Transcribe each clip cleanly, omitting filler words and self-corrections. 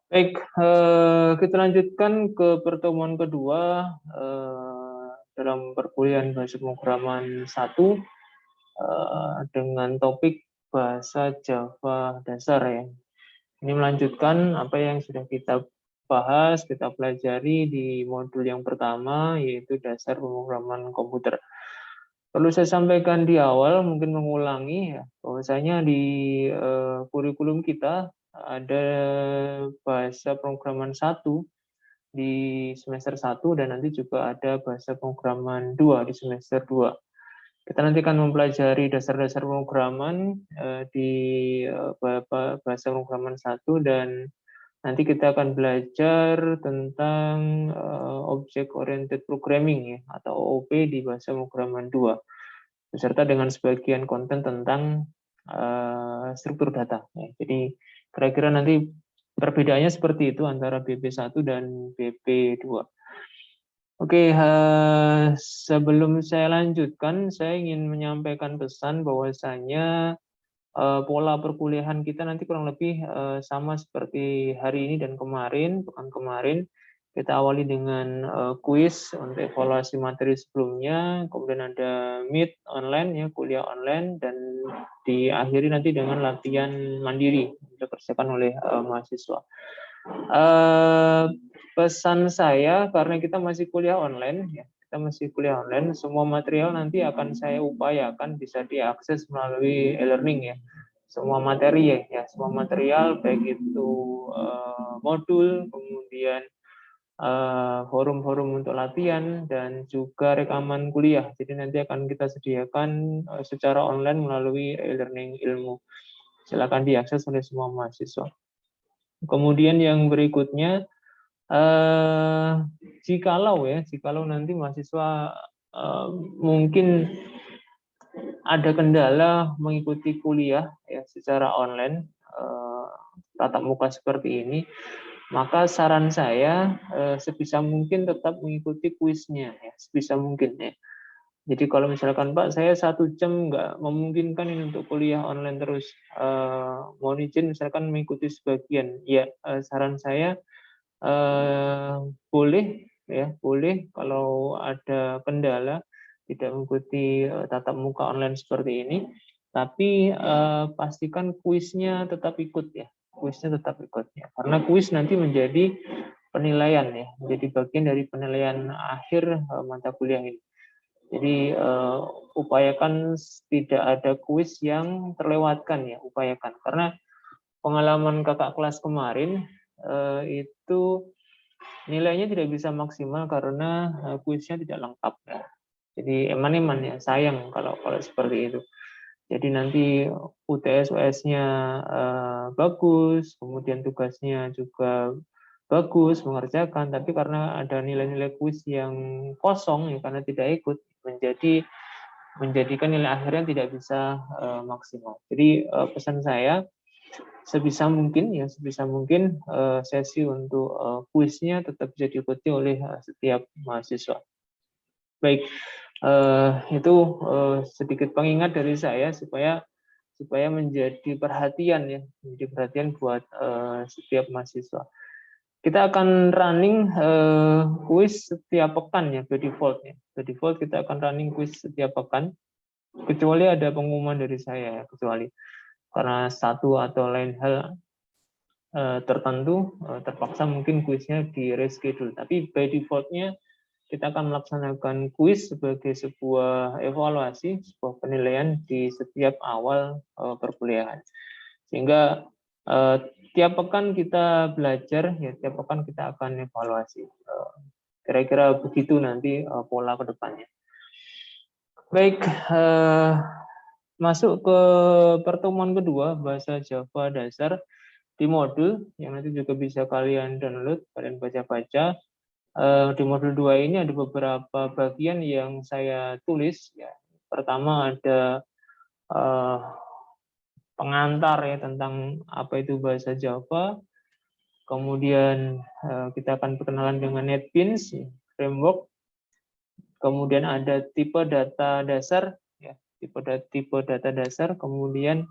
Baik, kita lanjutkan ke pertemuan kedua dalam perkuliahan bahasa pemrograman 1 dengan topik bahasa Java dasar ya. Ini melanjutkan apa yang sudah kita bahas, kita pelajari di modul yang pertama, yaitu dasar pemrograman komputer. Perlu saya sampaikan di awal, mungkin mengulangi ya, bahwasanya di kurikulum kita ada bahasa pemrograman 1 di semester 1 dan nanti juga ada bahasa pemrograman 2 di semester 2. Kita nanti akan mempelajari dasar-dasar pemrograman di bahasa pemrograman 1 dan nanti kita akan belajar tentang Object Oriented Programming ya atau OOP di bahasa pemrograman 2 beserta dengan sebagian konten tentang struktur data. Ya. Jadi kira-kira nanti perbedaannya seperti itu antara BP1 dan BP2. Oke, sebelum saya lanjutkan, saya ingin menyampaikan pesan bahwasanya pola perkuliahan kita nanti kurang lebih sama seperti hari ini dan kemarin, pekan kemarin. Kita awali dengan kuis untuk evaluasi materi sebelumnya, kemudian ada meet online ya, kuliah online, dan diakhiri nanti dengan latihan mandiri yang dikerjakan oleh mahasiswa. Pesan saya, karena kita masih kuliah online, ya, kita masih kuliah online, semua material nanti akan saya upayakan bisa diakses melalui e-learning ya. Semua materi ya, semua material baik itu modul, kemudian forum-forum untuk latihan dan juga rekaman kuliah. Jadi nanti akan kita sediakan secara online melalui e-learning ilmu. Silakan diakses oleh semua mahasiswa. Kemudian yang berikutnya, jikalau nanti mahasiswa mungkin ada kendala mengikuti kuliah ya secara online tatap muka seperti ini, maka saran saya sebisa mungkin tetap mengikuti kuisnya ya, sebisa mungkin ya. Jadi kalau misalkan Pak, saya 1 jam nggak memungkinkan ini untuk kuliah online terus, mohon izin misalkan mengikuti sebagian, ya saran saya boleh ya, boleh kalau ada kendala tidak mengikuti tatap muka online seperti ini, tapi pastikan kuisnya tetap ikut ya, kuisnya tetap ikut ya, karena kuis nanti menjadi penilaian ya, menjadi bagian dari penilaian akhir mata kuliah ini. Jadi upayakan tidak ada kuis yang terlewatkan ya, upayakan, karena pengalaman kakak kelas kemarin itu nilainya tidak bisa maksimal karena kuisnya tidak lengkap ya. Jadi eman-eman ya, sayang kalau seperti itu. Jadi nanti UTS US-nya bagus, kemudian tugasnya juga bagus mengerjakan, tapi karena ada nilai-nilai kuis yang kosong ya karena tidak ikut, menjadikan nilai akhirnya tidak bisa maksimal. Jadi pesan saya sebisa mungkin sesi untuk kuisnya tetap bisa diikuti oleh setiap mahasiswa. Baik, itu sedikit pengingat dari saya supaya menjadi perhatian ya, menjadi perhatian buat setiap mahasiswa. Kita akan running kuis setiap pekan ya, by default ya. By default kita akan running kuis setiap pekan, kecuali ada pengumuman dari saya ya, kecuali karena satu atau lain hal tertentu terpaksa mungkin kuisnya di reschedule. Tapi by defaultnya kita akan melaksanakan kuis sebagai sebuah evaluasi, sebuah penilaian di setiap awal perkuliahan. Sehingga tiap pekan kita belajar, ya tiap pekan kita akan evaluasi. Kira-kira begitu nanti pola ke depannya. Baik, masuk ke pertemuan kedua, bahasa Java dasar di modul, yang nanti juga bisa kalian download, kalian baca-baca. Di modul 2 ini ada beberapa bagian yang saya tulis. Ya. Pertama ada pengantar ya tentang apa itu bahasa Java. Kemudian kita akan perkenalan dengan NetBeans framework. Kemudian ada tipe data dasar, ya, tipe data dasar. Kemudian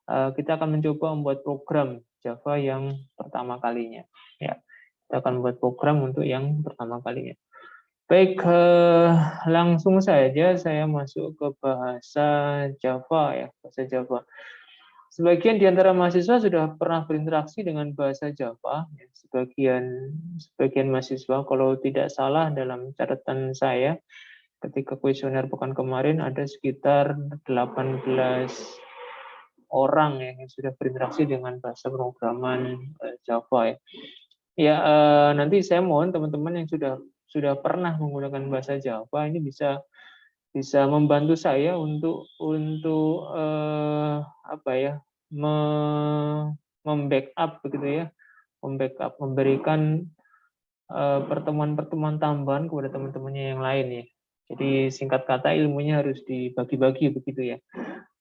kita akan mencoba membuat program Java yang pertama kalinya. Ya, kita akan buat program untuk yang pertama kalinya. Baik, langsung saja saya masuk ke bahasa Java ya, bahasa Java. Sebagian di antara mahasiswa sudah pernah berinteraksi dengan bahasa Java. Ya, sebagian mahasiswa, kalau tidak salah dalam catatan saya, ketika kuesioner pekan kemarin ada sekitar 18 orang ya, yang sudah berinteraksi dengan bahasa pemrograman Java ya. Ya, nanti saya mohon teman-teman yang sudah pernah menggunakan bahasa Java ini bisa membantu saya untuk apa ya, membackup begitu ya, memberikan pertemuan-pertemuan tambahan kepada teman-temannya yang lain ya. Jadi singkat kata ilmunya harus dibagi-bagi begitu ya.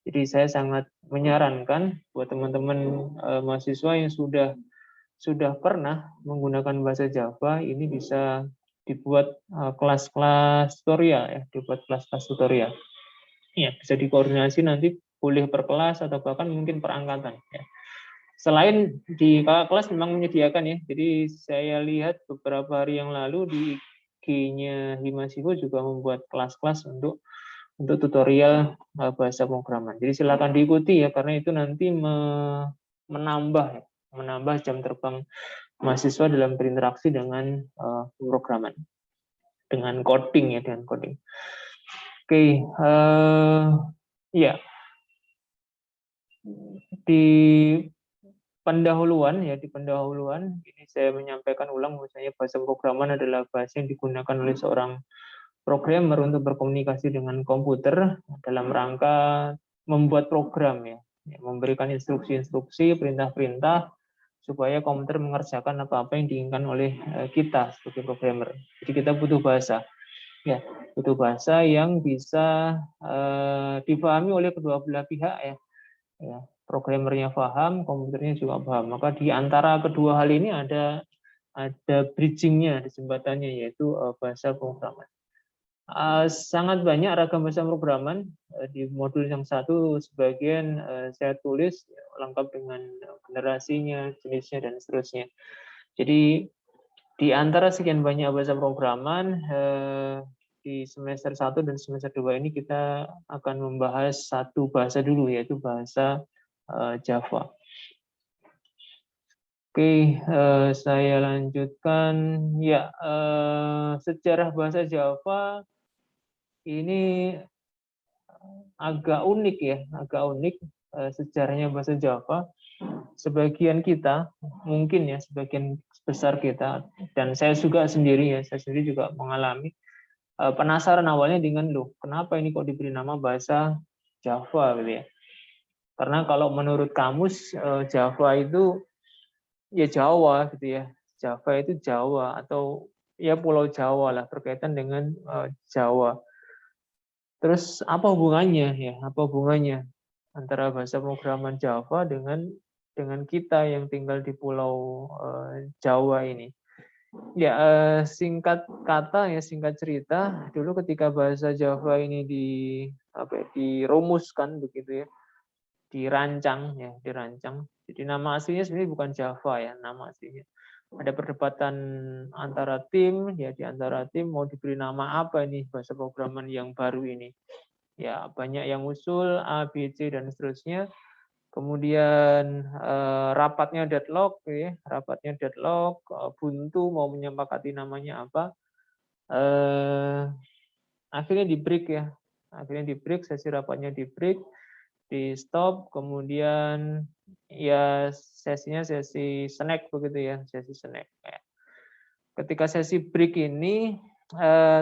Jadi saya sangat menyarankan buat teman-teman mahasiswa yang sudah pernah menggunakan bahasa Java ini bisa dibuat kelas-kelas tutorial ya, dibuat kelas-kelas tutorial. Ya, bisa dikoordinasi nanti boleh per kelas atau bahkan mungkin per angkatan ya. Selain di kakak kelas memang menyediakan ya. Jadi saya lihat beberapa hari yang lalu di IG-nya Himasivo juga membuat kelas-kelas untuk tutorial bahasa pemrograman. Jadi silakan diikuti ya, karena itu nanti menambah jam terbang mahasiswa dalam berinteraksi dengan pemrograman, dengan coding ya, dengan coding. Oke, ya di pendahuluan ini saya menyampaikan ulang misalnya bahasa pemrograman adalah bahasa yang digunakan oleh seorang programmer untuk berkomunikasi dengan komputer dalam rangka membuat program ya, memberikan instruksi-instruksi, perintah-perintah supaya komputer mengerjakan apa-apa yang diinginkan oleh kita sebagai programmer. Jadi kita butuh bahasa. Ya, butuh bahasa yang bisa dipahami oleh kedua belah pihak ya. Ya, programmernya paham, komputernya juga paham. Maka di antara kedua hal ini ada bridgingnya, ada jembatannya, yaitu bahasa pemrograman. Sangat banyak ragam bahasa pemrograman. Di modul yang satu sebagian saya tulis lengkap dengan generasinya, jenisnya, dan seterusnya. Jadi di antara sekian banyak bahasa pemrograman, di semester 1 dan semester 2 ini kita akan membahas satu bahasa dulu, yaitu bahasa Java. Oke, saya lanjutkan. Ya, sejarah bahasa Java ini agak unik ya, sejarahnya bahasa Java. Sebagian kita, mungkin ya, sebagian besar kita, dan saya juga sendiri juga mengalami penasaran awalnya dengan kenapa ini kok diberi nama bahasa Java gitu ya. Karena kalau menurut kamus Java itu ya Jawa gitu ya. Java itu Jawa atau ya Pulau Jawa lah, berkaitan dengan Jawa. Terus apa hubungannya ya? Apa hubungannya antara bahasa pemrograman Java dengan kita yang tinggal di Pulau Jawa ini? Ya, singkat kata ya, singkat cerita, dulu ketika bahasa Java ini dirumuskan begitu ya, dirancang. Jadi nama aslinya sebenarnya bukan Java ya, nama aslinya. Ada perdebatan antara tim ya, di antara tim mau diberi nama apa ini bahasa pemrograman yang baru ini. Ya, banyak yang usul A, B, C dan seterusnya. Kemudian rapatnya deadlock, buntu mau menyepakati namanya apa. Akhirnya di break ya, sesi rapatnya di break, di stop, kemudian ya sesinya sesi snack begitu ya, sesi snack. Ketika sesi break ini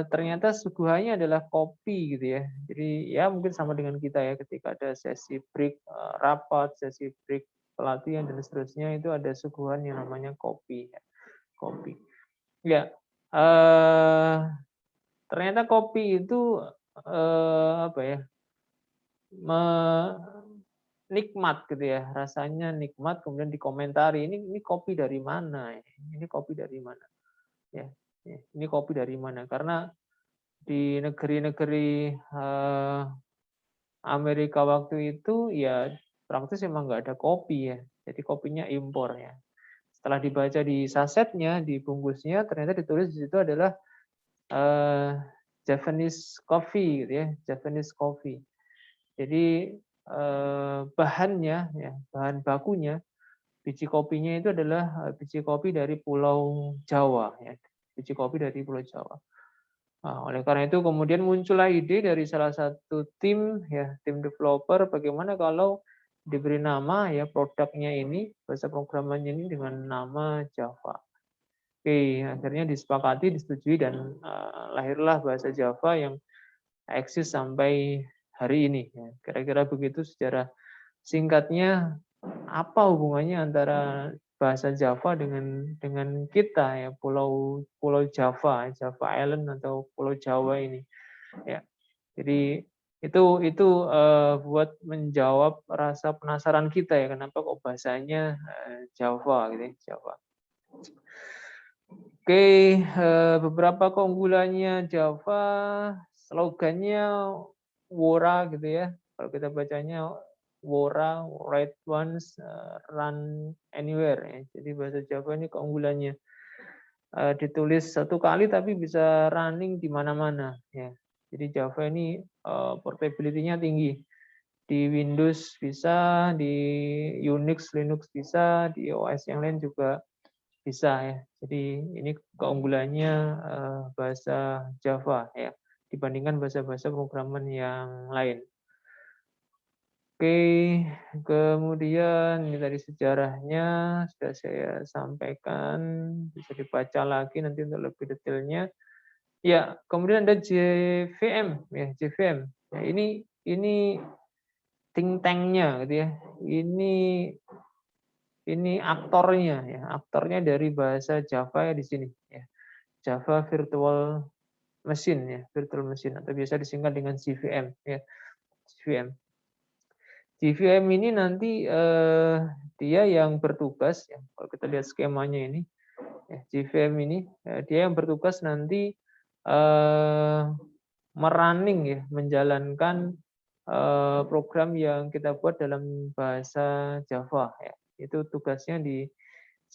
ternyata suguhannya adalah kopi gitu ya. Jadi ya mungkin sama dengan kita ya, ketika ada sesi break rapat, sesi break pelatihan dan seterusnya, itu ada suguhan yang namanya kopi. Kopi. Ya, ternyata kopi itu apa ya? Nikmat gitu ya, rasanya nikmat, kemudian dikomentari ini kopi dari mana? Ini kopi dari mana? Ya, ini kopi dari mana? Karena di negeri-negeri Amerika waktu itu ya praktis memang nggak ada kopi ya. Jadi kopinya impor ya. Setelah dibaca di sasetnya, di bungkusnya, ternyata ditulis di situ adalah Japanese coffee gitu ya, Japanese coffee. Jadi bahannya ya, bahan bakunya, biji kopinya itu adalah biji kopi dari Pulau Jawa ya, biji kopi dari Pulau Jawa. Nah, oleh karena itu kemudian muncullah ide dari salah satu tim ya, tim developer bagaimana kalau diberi nama ya produknya ini, bahasa programannya ini dengan nama Java. Oke, akhirnya disepakati, disetujui dan lahirlah bahasa Java yang eksis sampai hari ini. Ya. Kira-kira begitu secara singkatnya apa hubungannya antara bahasa Java dengan kita ya Pulau Java, Java Island atau Pulau Jawa ini. Ya, jadi itu buat menjawab rasa penasaran kita ya kenapa kok bahasanya Java gitu ya, Java. Oke, beberapa keunggulannya Java, slogannya Wora gitu ya. Kalau kita bacanya Wora, write once, run anywhere ya. Jadi bahasa Java ini keunggulannya ditulis satu kali tapi bisa running di mana-mana ya. Jadi Java ini portability-nya tinggi. Di Windows bisa, di Unix, Linux bisa, di OS yang lain juga bisa ya. Jadi ini keunggulannya bahasa Java ya dibandingkan bahasa-bahasa pemrograman yang lain. Oke, kemudian ini tadi sejarahnya sudah saya sampaikan, bisa dibaca lagi nanti untuk lebih detailnya. Ya, kemudian ada JVM ya, JVM. Ya, ini think tank-nya gitu ya. Ini aktornya ya, aktornya dari bahasa Java ya di sini ya. Java Virtual Machine ya, Virtual Machine atau biasa disingkat dengan JVM ya. JVM. JVM ini nanti dia yang bertugas ya. Kalau kita lihat skemanya ini ya, JVM ini dia yang bertugas nanti merunning ya, menjalankan program yang kita buat dalam bahasa Java ya. Itu tugasnya di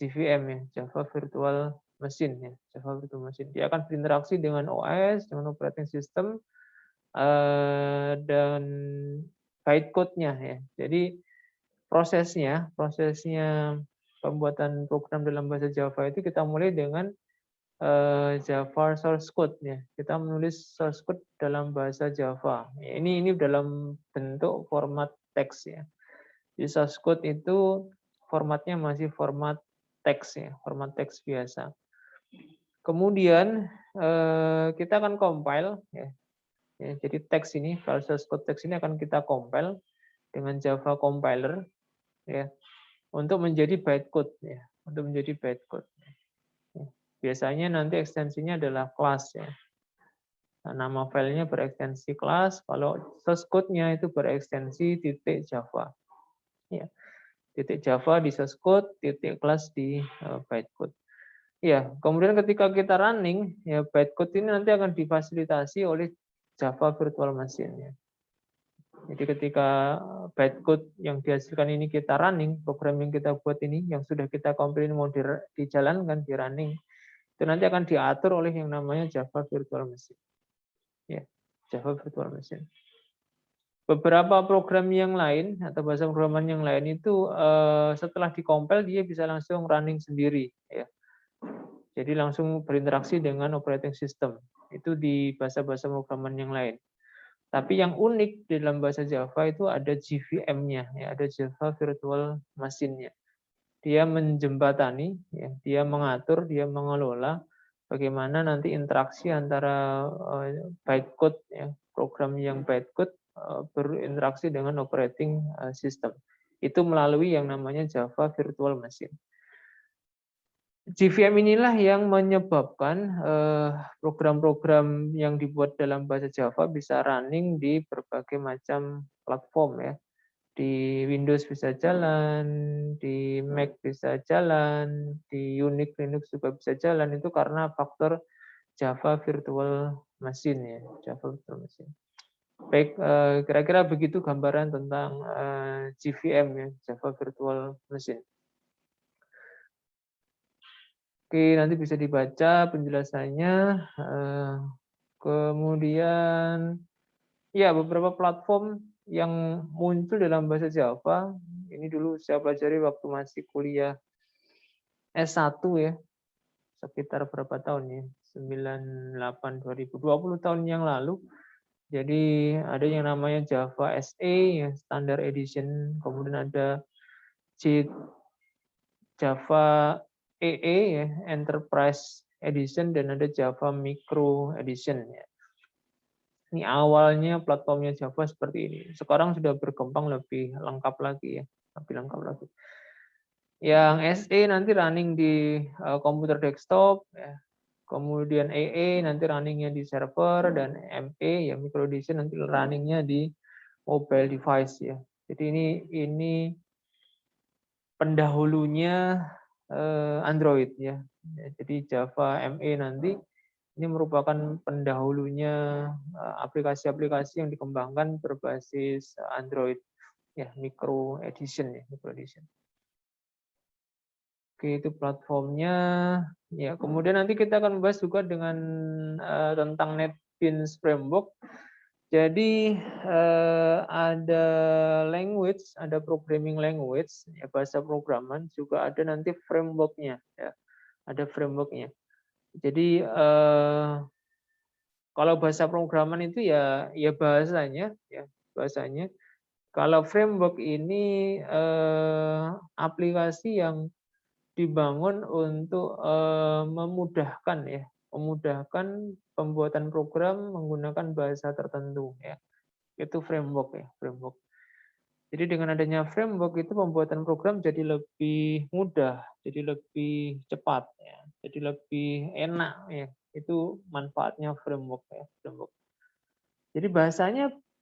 JVM ya, Java Virtual Machine ya, Java Virtual Machine. Dia akan berinteraksi dengan OS, dengan operating system dan bytecode-nya ya. Jadi prosesnya pembuatan program dalam bahasa Java itu kita mulai dengan Java source code ya. Kita menulis source code dalam bahasa Java. Ya, ini dalam bentuk format teks ya. Di source code itu formatnya masih format teks ya, format teks biasa. Kemudian kita akan compile ya. Ya, jadi teks ini, file source code teks ini akan kita compile dengan Java compiler ya untuk menjadi bytecode ya, untuk menjadi bytecode. Ya. Biasanya nanti ekstensinya adalah class ya. Nah, nama filenya berekstensi class, kalau source code-nya itu berekstensi .java. Ya. .java di source code, .class di bytecode. Ya, kemudian ketika kita running, ya bytecode ini nanti akan difasilitasi oleh Java Virtual Machine. Ya. Jadi ketika bytecode yang dihasilkan ini kita running, program yang kita buat ini, yang sudah kita compile mau dijalankan, di running, itu nanti akan diatur oleh yang namanya Java Virtual Machine. Ya, Java Virtual Machine. Beberapa program yang lain atau bahasa programan yang lain itu setelah dikompil dia bisa langsung running sendiri. Ya. Jadi langsung berinteraksi dengan operating system. Itu di bahasa-bahasa programan yang lain. Tapi yang unik di dalam bahasa Java itu ada JVM-nya, ya, ada Java Virtual Machine-nya. Dia menjembatani, ya, dia mengatur, dia mengelola bagaimana nanti interaksi antara bytecode, ya, program yang bytecode berinteraksi dengan operating system. Itu melalui yang namanya Java Virtual Machine. JVM inilah yang menyebabkan program-program yang dibuat dalam bahasa Java bisa running di berbagai macam platform ya. Di Windows bisa jalan, di Mac bisa jalan, di Unix, Linux juga bisa jalan. Itu karena faktor Java Virtual Machine ya, Java Virtual Machine. Baik, kira-kira begitu gambaran tentang JVM ya, Java Virtual Machine. Oke, nanti bisa dibaca penjelasannya. Kemudian, ya beberapa platform yang muncul dalam bahasa Java, ini dulu saya pelajari waktu masih kuliah S1 ya, sekitar berapa tahun ya, 98, 2020 tahun yang lalu. Jadi ada yang namanya Java SE, ya, Standard Edition, kemudian ada Java EE, ya, Enterprise Edition, dan ada Java Micro Edition. Ya. Ini awalnya platformnya Java seperti ini. Sekarang sudah berkembang lebih lengkap lagi ya, lebih lengkap lagi. Yang SE nanti running di komputer desktop, ya. Kemudian EE nanti runningnya di server, dan ME ya Micro Edition nanti runningnya di mobile device ya. Jadi ini pendahulunya Android ya. Jadi Java ME nanti ini merupakan pendahulunya aplikasi-aplikasi yang dikembangkan berbasis Android ya, Micro Edition ya, Micro Edition. Oke, itu platformnya. Ya, kemudian nanti kita akan membahas juga dengan tentang NetBeans Framework. Jadi ada language, ada programming language, ya, bahasa programan, juga ada nanti frameworknya, ya, ada frameworknya. Jadi kalau bahasa programan itu ya bahasanya, ya bahasanya. Kalau framework ini aplikasi yang dibangun untuk memudahkan ya, memudahkan pembuatan program menggunakan bahasa tertentu ya. Itu framework ya, framework. Jadi dengan adanya framework itu pembuatan program jadi lebih mudah, jadi lebih cepat ya, jadi lebih enak ya. Itu manfaatnya framework ya, framework. Jadi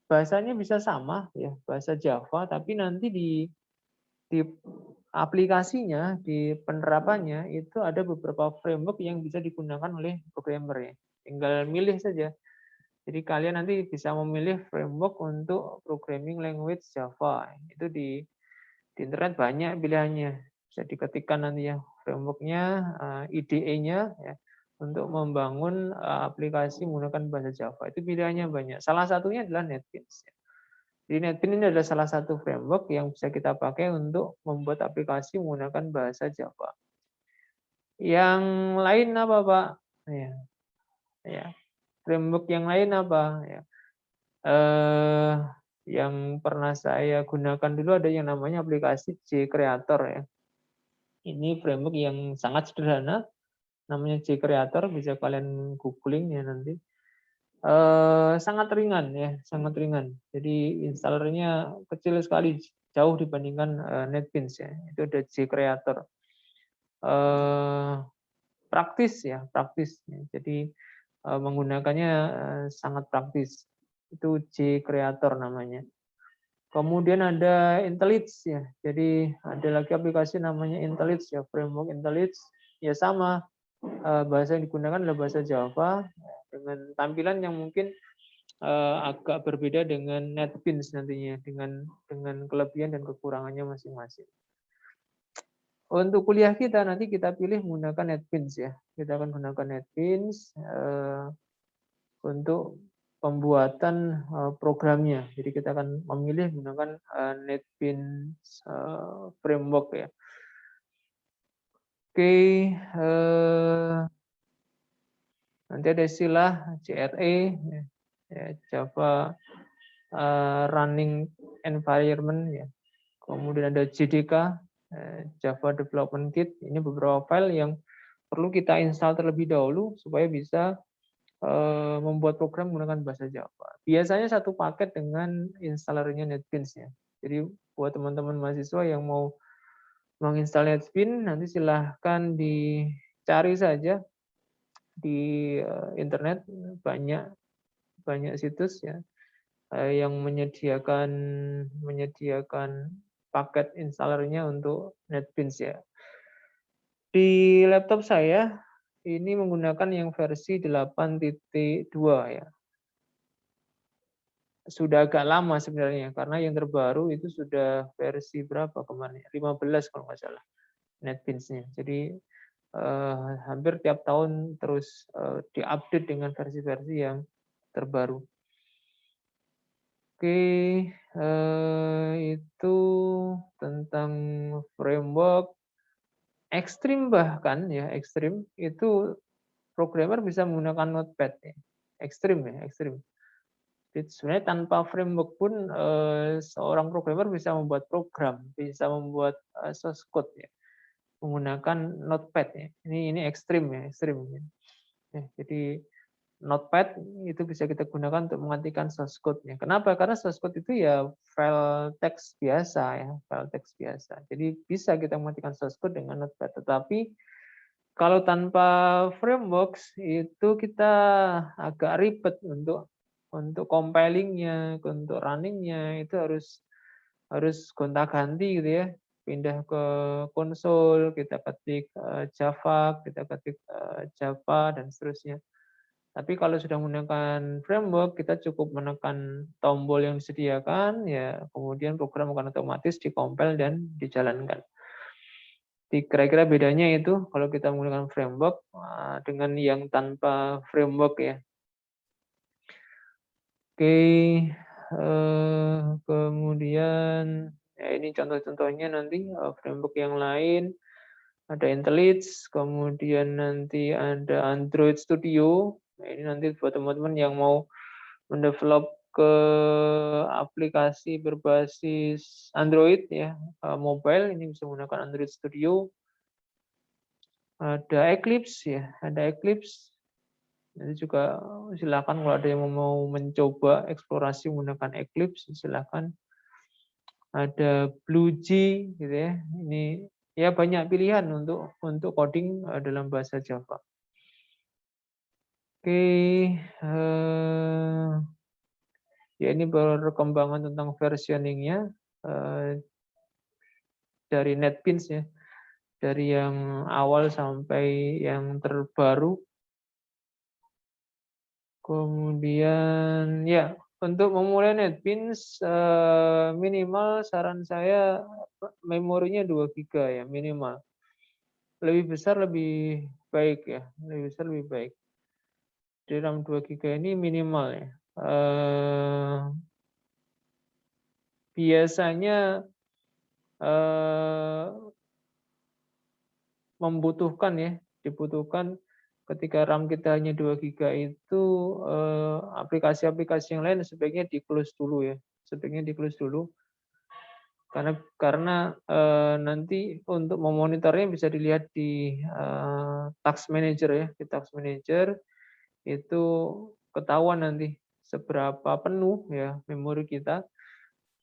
bahasanya bisa sama ya, bahasa Java, tapi nanti di aplikasinya, di penerapannya itu ada beberapa framework yang bisa digunakan oleh programmer ya. Tinggal milih saja. Jadi kalian nanti bisa memilih framework untuk programming language Java. Itu di internet banyak pilihannya. Bisa diketikkan nanti ya frameworknya, IDE-nya ya, untuk membangun aplikasi menggunakan bahasa Java. Itu pilihannya banyak. Salah satunya adalah NetBeans. Jadi NetBeans ini adalah salah satu framework yang bisa kita pakai untuk membuat aplikasi menggunakan bahasa Java. Yang lain apa, Pak? Ya, ya. Framework yang lain apa? Ya. Yang pernah saya gunakan dulu ada yang namanya aplikasi JCreator ya. Ini framework yang sangat sederhana, namanya JCreator, bisa kalian googling ya nanti. Sangat ringan ya, sangat ringan. Jadi installernya kecil sekali, jauh dibandingkan NetBeans ya. Itu ada JCreator. Praktis ya, praktis. Jadi menggunakannya sangat praktis. Itu JCreator namanya. Kemudian ada IntelliJ ya. Jadi ada lagi aplikasi namanya IntelliJ ya, framework IntelliJ. Ya sama, bahasa yang digunakan adalah bahasa Java dengan tampilan yang mungkin agak berbeda dengan NetBeans nantinya, dengan kelebihan dan kekurangannya masing-masing. Untuk kuliah kita nanti kita pilih menggunakan NetBeans ya. Kita akan gunakan NetBeans untuk pembuatan programnya. Jadi kita akan memilih menggunakan NetBeans framework ya. Oke, nanti ada istilah JRE, ya, Java Running Environment ya. Kemudian ada JDK, Java Development Kit. Ini beberapa file yang perlu kita install terlebih dahulu supaya bisa membuat program menggunakan bahasa Java. Biasanya satu paket dengan installernya NetBeans ya. Jadi buat teman-teman mahasiswa yang mau menginstal NetBeans, nanti silahkan dicari saja di internet, banyak situs ya yang menyediakan paket installernya untuk NetBeans ya. Di laptop saya ini menggunakan yang versi 8.2 ya. sudah agak lama sebenarnya, karena yang terbaru itu sudah versi berapa kemarin? 15 kalau nggak salah NetBeans-nya. Jadi hampir tiap tahun terus diupdate dengan versi-versi yang terbaru. Oke, itu tentang framework. Ekstrim bahkan ya, ekstrim itu programmer bisa menggunakan Notepad ya. Ekstrim ya, ekstrim. Jadi sebenarnya tanpa framework pun seorang programmer bisa membuat program, bisa membuat source code ya, menggunakan Notepad ya. Ini ekstrim ya, ekstrim. Ya, jadi Notepad itu bisa kita gunakan untuk mengetikkan source code-nya. Kenapa? Karena source code itu ya file teks biasa ya, file teks biasa. Jadi bisa kita mengetikkan source code dengan Notepad. Tetapi kalau tanpa frameworks itu kita agak ribet untuk compiling-nya, untuk running-nya itu harus gonta-ganti gitu ya. Pindah ke konsol, kita ketik Java, kita ketik Java dan seterusnya. Tapi kalau sudah menggunakan framework, kita cukup menekan tombol yang disediakan, ya kemudian program akan otomatis dikompil dan dijalankan. Jadi kira-kira bedanya itu kalau kita menggunakan framework dengan yang tanpa framework ya. Oke, kemudian ya ini contoh-contohnya nanti framework yang lain. Ada IntelliJ, kemudian nanti ada Android Studio. Nah, ini nanti buat teman-teman yang mau mendevelop ke aplikasi berbasis Android ya, mobile, ini bisa menggunakan Android Studio. Ada Eclipse ya, ada Eclipse. Nanti juga silakan kalau ada yang mau mencoba eksplorasi menggunakan Eclipse, silakan. Ada BlueG gitu ya. Ini ya banyak pilihan untuk coding dalam bahasa Java. Oke, ya ini perkembangan tentang versioning-nya dari NetBeans ya, dari yang awal sampai yang terbaru. Kemudian ya untuk memulai NetBeans minimal saran saya memorinya 2 GB ya minimal. Lebih besar lebih baik ya, lebih besar lebih baik. Di RAM 2 GB ini minimal ya. Biasanya dibutuhkan ketika RAM kita hanya 2 GB itu aplikasi-aplikasi yang lain sebaiknya di-close dulu ya. Sebaiknya di-close dulu. Karena nanti untuk memonitornya bisa dilihat di Task Manager ya. Di Task Manager itu ketahuan nanti seberapa penuh ya memori kita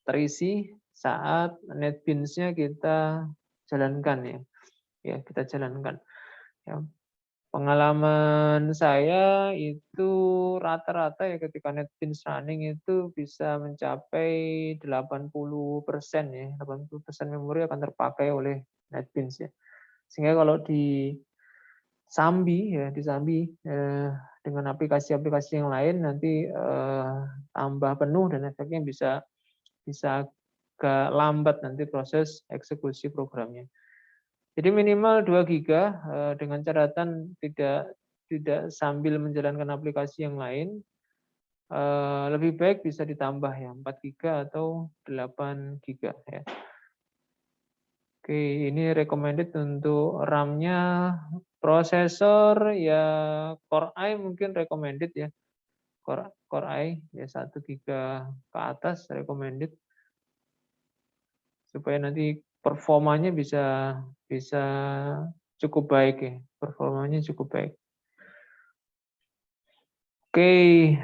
terisi saat NetBeans-nya kita jalankan ya. Ya, kita jalankan. Ya, pengalaman saya itu rata-rata ya ketika NetBeans running itu bisa mencapai 80% ya. 80% memori akan terpakai oleh NetBeans ya. Sehingga kalau di Sambi ya, di Sambi dengan aplikasi-aplikasi yang lain nanti tambah penuh dan efeknya bisa agak lambat nanti proses eksekusi programnya. Jadi minimal 2 GB dengan catatan tidak sambil menjalankan aplikasi yang lain. Lebih baik bisa ditambah ya 4 GB atau 8 GB ya. Oke, ini recommended untuk RAM-nya. Prosesor ya Core i mungkin recommended ya. Core i ya 1 GB ke atas recommended supaya nanti performanya bisa cukup baik ya. Performanya cukup baik. Oke,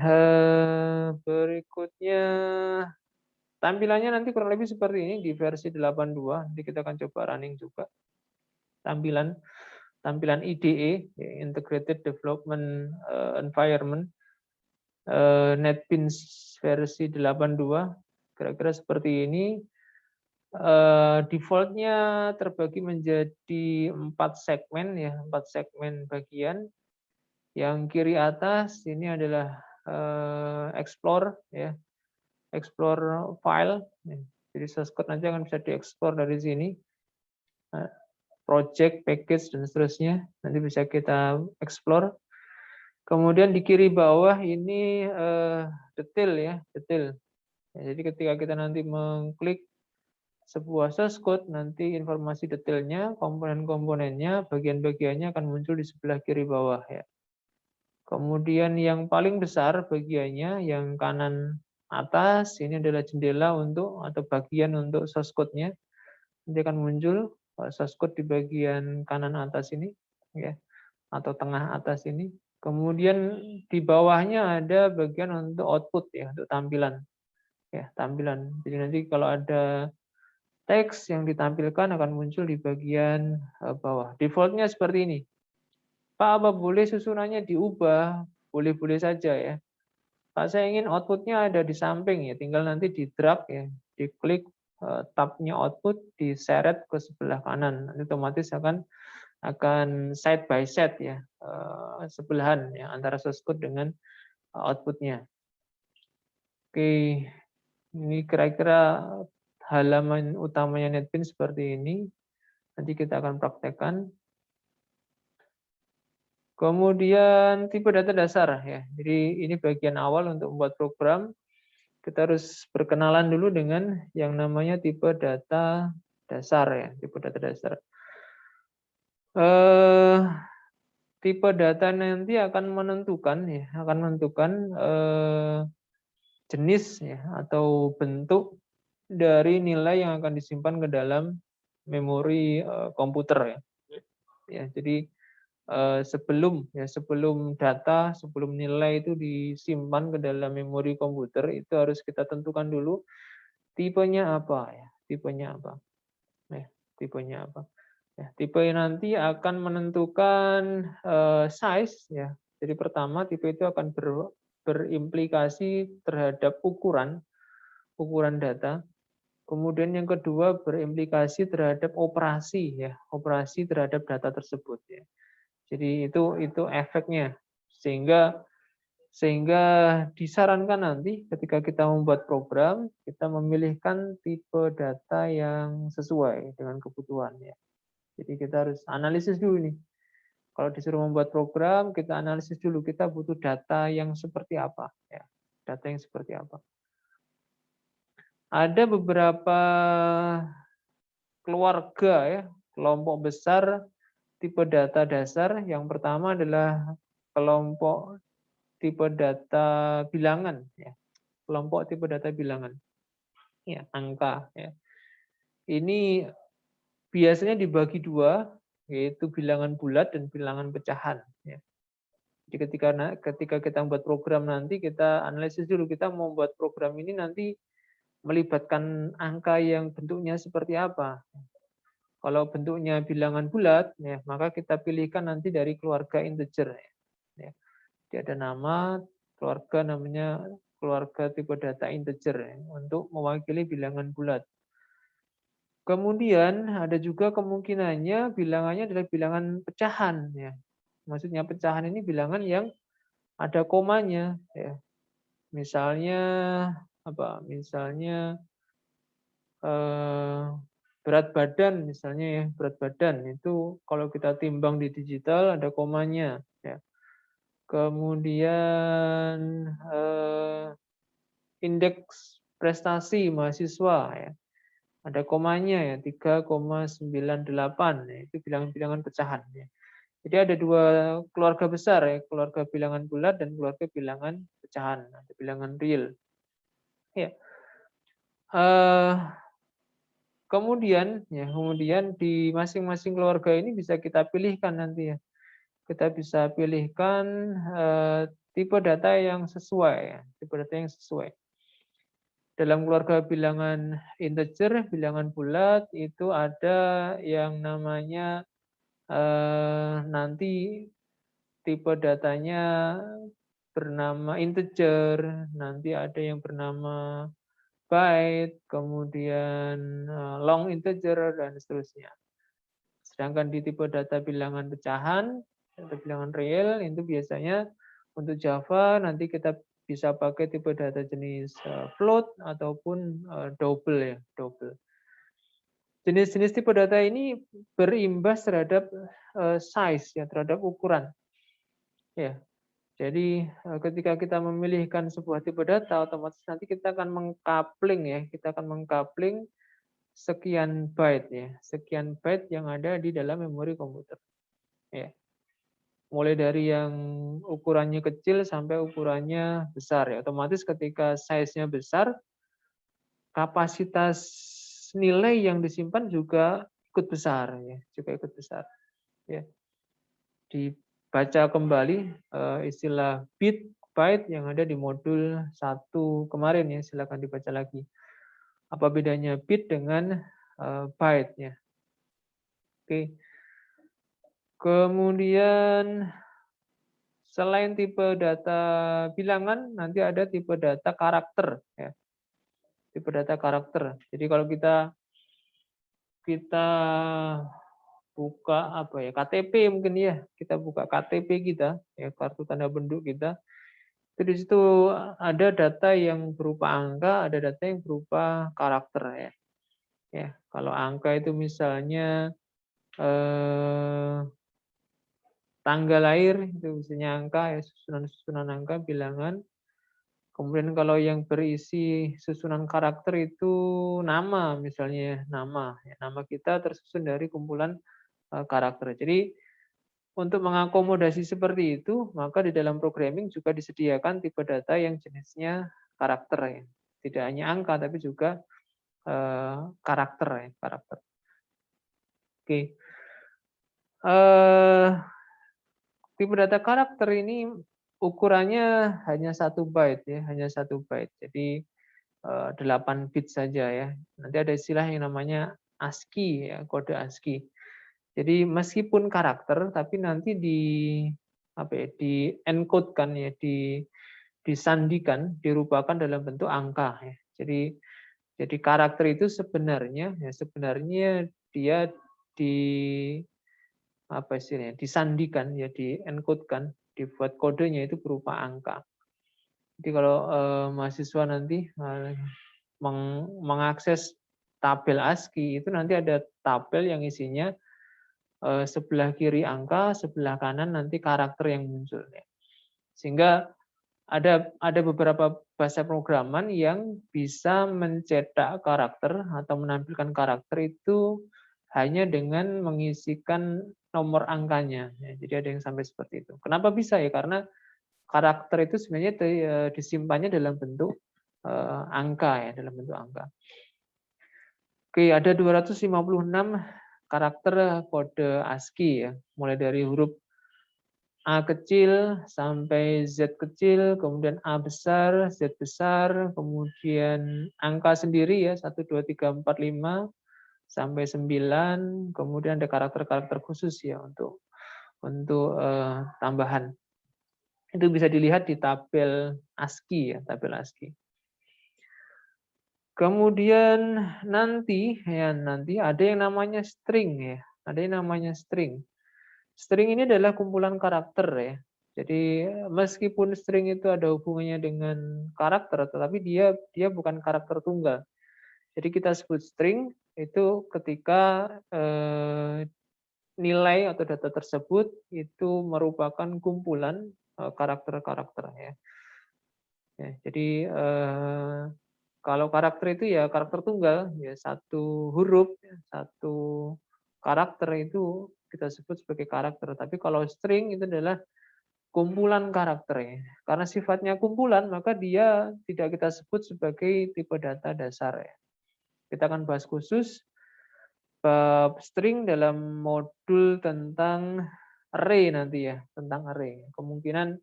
berikutnya tampilannya nanti kurang lebih seperti ini di versi 82. Nanti kita akan coba running juga. Tampilan IDE, Integrated Development Environment, NetBeans versi 82. Kira-kira seperti ini. Defaultnya terbagi menjadi 4 segmen ya, 4 segmen bagian. Yang kiri atas ini adalah Explore ya. explore file. Jadi source code nanti akan bisa diekspor dari sini. Project, package, dan seterusnya. Nanti bisa kita explore. Kemudian di kiri bawah ini detail ya, detail. Jadi ketika kita nanti mengklik sebuah source code, nanti informasi detailnya, komponen-komponennya, bagian-bagiannya akan muncul di sebelah kiri bawah ya. Kemudian yang paling besar bagiannya, yang kanan atas, ini adalah jendela untuk atau bagian untuk source code-nya. Nanti akan muncul source code di bagian kanan atas ini, ya, atau tengah atas ini. Kemudian di bawahnya ada bagian untuk output ya, untuk tampilan, ya, tampilan. Jadi nanti kalau ada teks yang ditampilkan akan muncul di bagian bawah. Defaultnya seperti ini. Pak, apa boleh susunannya diubah? Boleh-boleh saja ya. Pak, saya ingin outputnya ada di samping ya, tinggal nanti di drag ya, diklik tabnya output, diseret ke sebelah kanan. Nanti otomatis akan side by side ya, sebelahan ya antara source code dengan outputnya. Oke, ini kira-kira halaman utamanya NetBeans seperti ini. Nanti kita akan praktekkan. Kemudian tipe data dasar ya. Jadi ini bagian awal untuk membuat program. Kita harus berkenalan dulu dengan yang namanya tipe data dasar ya, tipe data dasar. Tipe data nanti akan menentukan ya, akan menentukan jenis ya atau bentuk dari nilai yang akan disimpan ke dalam memori komputer ya. Ya, jadi sebelum data, sebelum nilai itu disimpan ke dalam memori komputer, itu harus kita tentukan dulu tipenya apa ya, tipenya apa. Ya, tipenya apa. Ya, tipe nanti akan menentukan size ya. Jadi pertama tipe itu akan berimplikasi terhadap ukuran data. Kemudian yang kedua berimplikasi terhadap operasi ya, operasi terhadap data tersebut ya. Jadi itu efeknya, sehingga disarankan nanti ketika kita membuat program, kita memilihkan tipe data yang sesuai dengan kebutuhan ya. Jadi kita harus analisis dulu nih. Kalau disuruh membuat program, kita analisis dulu kita butuh data yang seperti apa ya. Data yang seperti apa. Ada beberapa keluarga ya, kelompok besar tipe data dasar. Yang pertama adalah kelompok tipe data bilangan ya. Kelompok tipe data bilangan. Ya, angka ya. Ini biasanya dibagi dua, yaitu bilangan bulat dan bilangan pecahan ya. Jadi ketika kita membuat program nanti kita analisis dulu, kita mau membuat program ini nanti melibatkan angka yang bentuknya seperti apa. Kalau bentuknya bilangan bulat, ya, maka kita pilihkan nanti dari keluarga integer. Ya. Jadi ada nama keluarga namanya keluarga tipe data integer ya, untuk mewakili bilangan bulat. Kemudian ada juga kemungkinannya bilangannya adalah bilangan pecahan. Ya. Maksudnya pecahan ini bilangan yang ada komanya. Ya. Misalnya apa? Misalnya berat badan misalnya ya, berat badan itu kalau kita timbang di digital ada komanya ya. Kemudian indeks prestasi mahasiswa ya. Ada komanya ya 3,98 ya, itu bilangan-bilangan pecahan ya. Jadi ada dua keluarga besar ya, keluarga bilangan bulat dan keluarga bilangan pecahan, ada bilangan real. Ya. Kemudian di masing-masing keluarga ini bisa kita pilihkan nanti ya. Kita bisa pilihkan tipe data yang sesuai ya, tipe data yang sesuai. Dalam keluarga bilangan integer, bilangan bulat itu ada yang namanya nanti tipe datanya bernama integer, nanti ada yang bernama byte, kemudian long integer, dan seterusnya. Sedangkan di tipe data bilangan pecahan atau bilangan real itu biasanya untuk Java nanti kita bisa pakai tipe data jenis float ataupun double ya, double. Jenis-jenis tipe data ini berimbas terhadap size ya, terhadap ukuran. Ya. Jadi ketika kita memilihkan sebuah tipe data, otomatis nanti kita akan mengcoupling ya, kita akan mengcoupling sekian byte ya, sekian byte yang ada di dalam memori komputer. Ya. Mulai dari yang ukurannya kecil sampai ukurannya besar ya. Otomatis ketika size-nya besar, kapasitas nilai yang disimpan juga ikut besar ya, juga ikut besar. Ya. Dibaca kembali istilah bit byte yang ada di modul 1 kemarin ya, silakan dibaca lagi. Apa bedanya bit dengan byte ya. Oke. Kemudian selain tipe data bilangan, nanti ada tipe data karakter ya. Tipe data karakter. Jadi kalau kita buka apa ya, KTP mungkin ya, kita buka KTP kita ya, kartu tanda penduduk kita. Itu di situ ada data yang berupa angka, ada data yang berupa karakter ya. Ya, kalau angka itu misalnya tanggal lahir itu misalnya angka ya, susunan angka bilangan. Kemudian kalau yang berisi susunan karakter itu nama misalnya ya, nama. Ya, nama kita tersusun dari kumpulan karakter. Jadi untuk mengakomodasi seperti itu, maka di dalam programming juga disediakan tipe data yang jenisnya karakter ya. Tidak hanya angka tapi juga karakter ya, karakter. Oke. Tipe data karakter ini ukurannya hanya 1 byte ya, hanya 1 byte. Jadi 8 bit saja ya. Nanti ada istilah yang namanya ASCII ya, kode ASCII. Jadi meskipun karakter tapi nanti di encode kan ya, disandikan, dirupakan dalam bentuk angka ya. Jadi karakter itu sebenarnya dia di apa istilahnya, disandikan ya, diencodekan, dibuat kodenya itu berupa angka. Jadi kalau mahasiswa nanti mengakses tabel ASCII itu nanti ada tabel yang isinya sebelah kiri angka, sebelah kanan nanti karakter yang muncul. Sehingga ada beberapa bahasa programan yang bisa mencetak karakter atau menampilkan karakter itu hanya dengan mengisikan nomor angkanya. Jadi ada yang sampai seperti itu. Kenapa bisa ya? Karena karakter itu sebenarnya disimpannya dalam bentuk angka ya, dalam bentuk angka. Oke, ada 256 karakter kode ASCII ya, mulai dari huruf A kecil sampai Z kecil, kemudian A besar, Z besar, kemudian angka sendiri ya 1 2 3 4 5 sampai 9, kemudian ada karakter-karakter khusus ya untuk tambahan. Itu bisa dilihat di tabel ASCII ya, tabel ASCII. Kemudian nanti ada yang namanya string ya, ada yang namanya string. String ini adalah kumpulan karakter ya. Jadi meskipun string itu ada hubungannya dengan karakter, tetapi dia bukan karakter tunggal. Jadi kita sebut string itu ketika nilai atau data tersebut itu merupakan kumpulan karakter-karakter ya. Ya, jadi kalau karakter itu ya karakter tunggal, ya satu huruf, satu karakter itu kita sebut sebagai karakter. Tapi kalau string itu adalah kumpulan karakter ya. Karena sifatnya kumpulan, maka dia tidak kita sebut sebagai tipe data dasar ya. Kita akan bahas khusus bab string dalam modul tentang array nanti ya, tentang array. Kemungkinan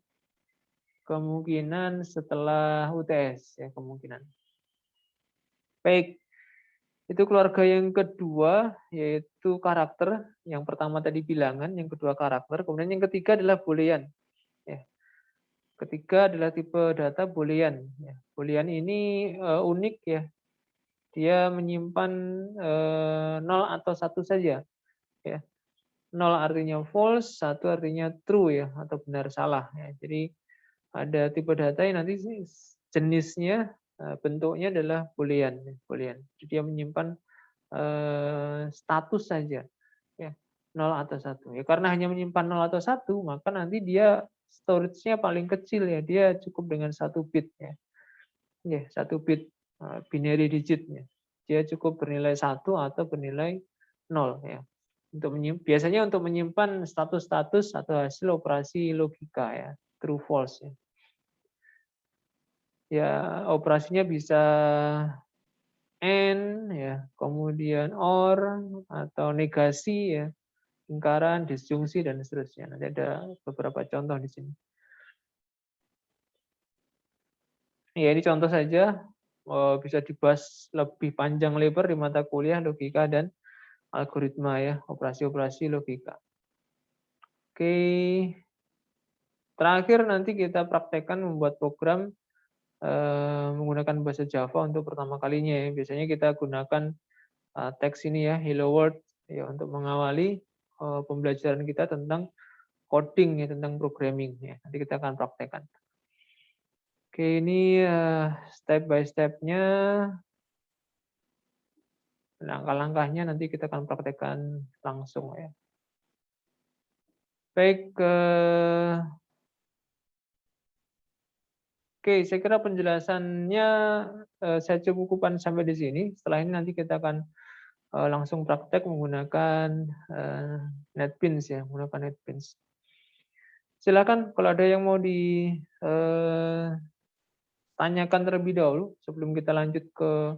setelah UTS ya, kemungkinan. Baik, itu keluarga yang kedua yaitu karakter. Yang pertama tadi bilangan, yang kedua karakter, kemudian yang ketiga adalah boolean. Ya. Ketiga adalah tipe data boolean. Ya. Boolean ini unik ya. Dia menyimpan 0 atau 1 saja. Ya. 0 artinya false, 1 artinya true ya, atau benar salah. Ya. Jadi ada tipe data yang nanti jenisnya, bentuknya adalah boolean. Jadi dia menyimpan status saja, ya 0 atau 1. Ya karena hanya menyimpan 0 atau 1, maka nanti dia storage-nya paling kecil ya, dia cukup dengan 1 bit ya. Ya, 1 bit binary digitnya. Dia cukup bernilai 1 atau bernilai 0 ya. Biasanya untuk menyimpan status-status atau hasil operasi logika ya, true false ya. Ya, operasinya bisa and ya, kemudian or atau negasi ya, lingkaran, disjungsi dan seterusnya. Nanti ada beberapa contoh di sini. Ya, ini contoh saja, bisa dibahas lebih panjang lebar di mata kuliah logika dan algoritma ya, operasi-operasi logika. Oke. Terakhir nanti kita praktekkan membuat program menggunakan bahasa Java untuk pertama kalinya ya. Biasanya kita gunakan teks ini ya, Hello World ya, untuk mengawali pembelajaran kita tentang coding ya, tentang programming ya. Nanti kita akan praktekkan. Oke, ini step by step-nya, langkah-langkahnya nanti kita akan praktekkan langsung ya. Baik, oke, saya kira penjelasannya saya cukupkan sampai di sini. Setelah ini nanti kita akan langsung praktek menggunakan NetBeans ya, menggunakan NetBeans. Silakan kalau ada yang mau ditanyakan terlebih dahulu sebelum kita lanjut ke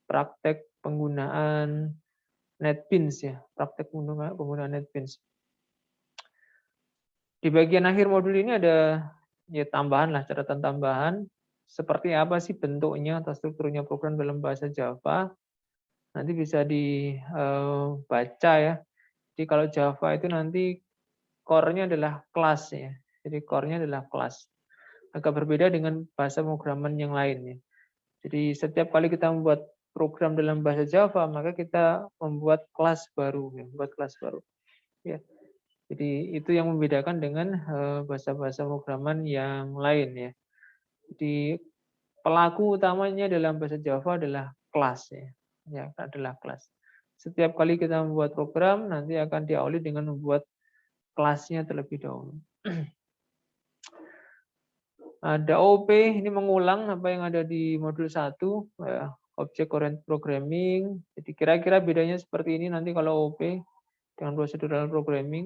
praktek penggunaan NetBeans ya, praktek penggunaan NetBeans. Di bagian akhir modul ini ada ya tambahan lah, catatan tambahan. Seperti apa sih bentuknya atau strukturnya program dalam bahasa Java. Nanti bisa dibaca ya. Jadi kalau Java itu nanti core-nya adalah kelas ya. Jadi core-nya adalah kelas. Agak berbeda dengan bahasa pemrograman yang lain ya. Jadi setiap kali kita membuat program dalam bahasa Java, maka kita membuat kelas baru, ya, membuat kelas baru. Ya. Jadi itu yang membedakan dengan bahasa-bahasa pemrograman yang lain ya. Jadi pelaku utamanya dalam bahasa Java adalah kelas ya. Ya, adalah kelas. Setiap kali kita membuat program nanti akan diawali dengan membuat kelasnya terlebih dahulu. Ada OOP, ini mengulang apa yang ada di modul 1, ya, Object Oriented Programming. Jadi kira-kira bedanya seperti ini nanti kalau OOP dengan Procedural Programming.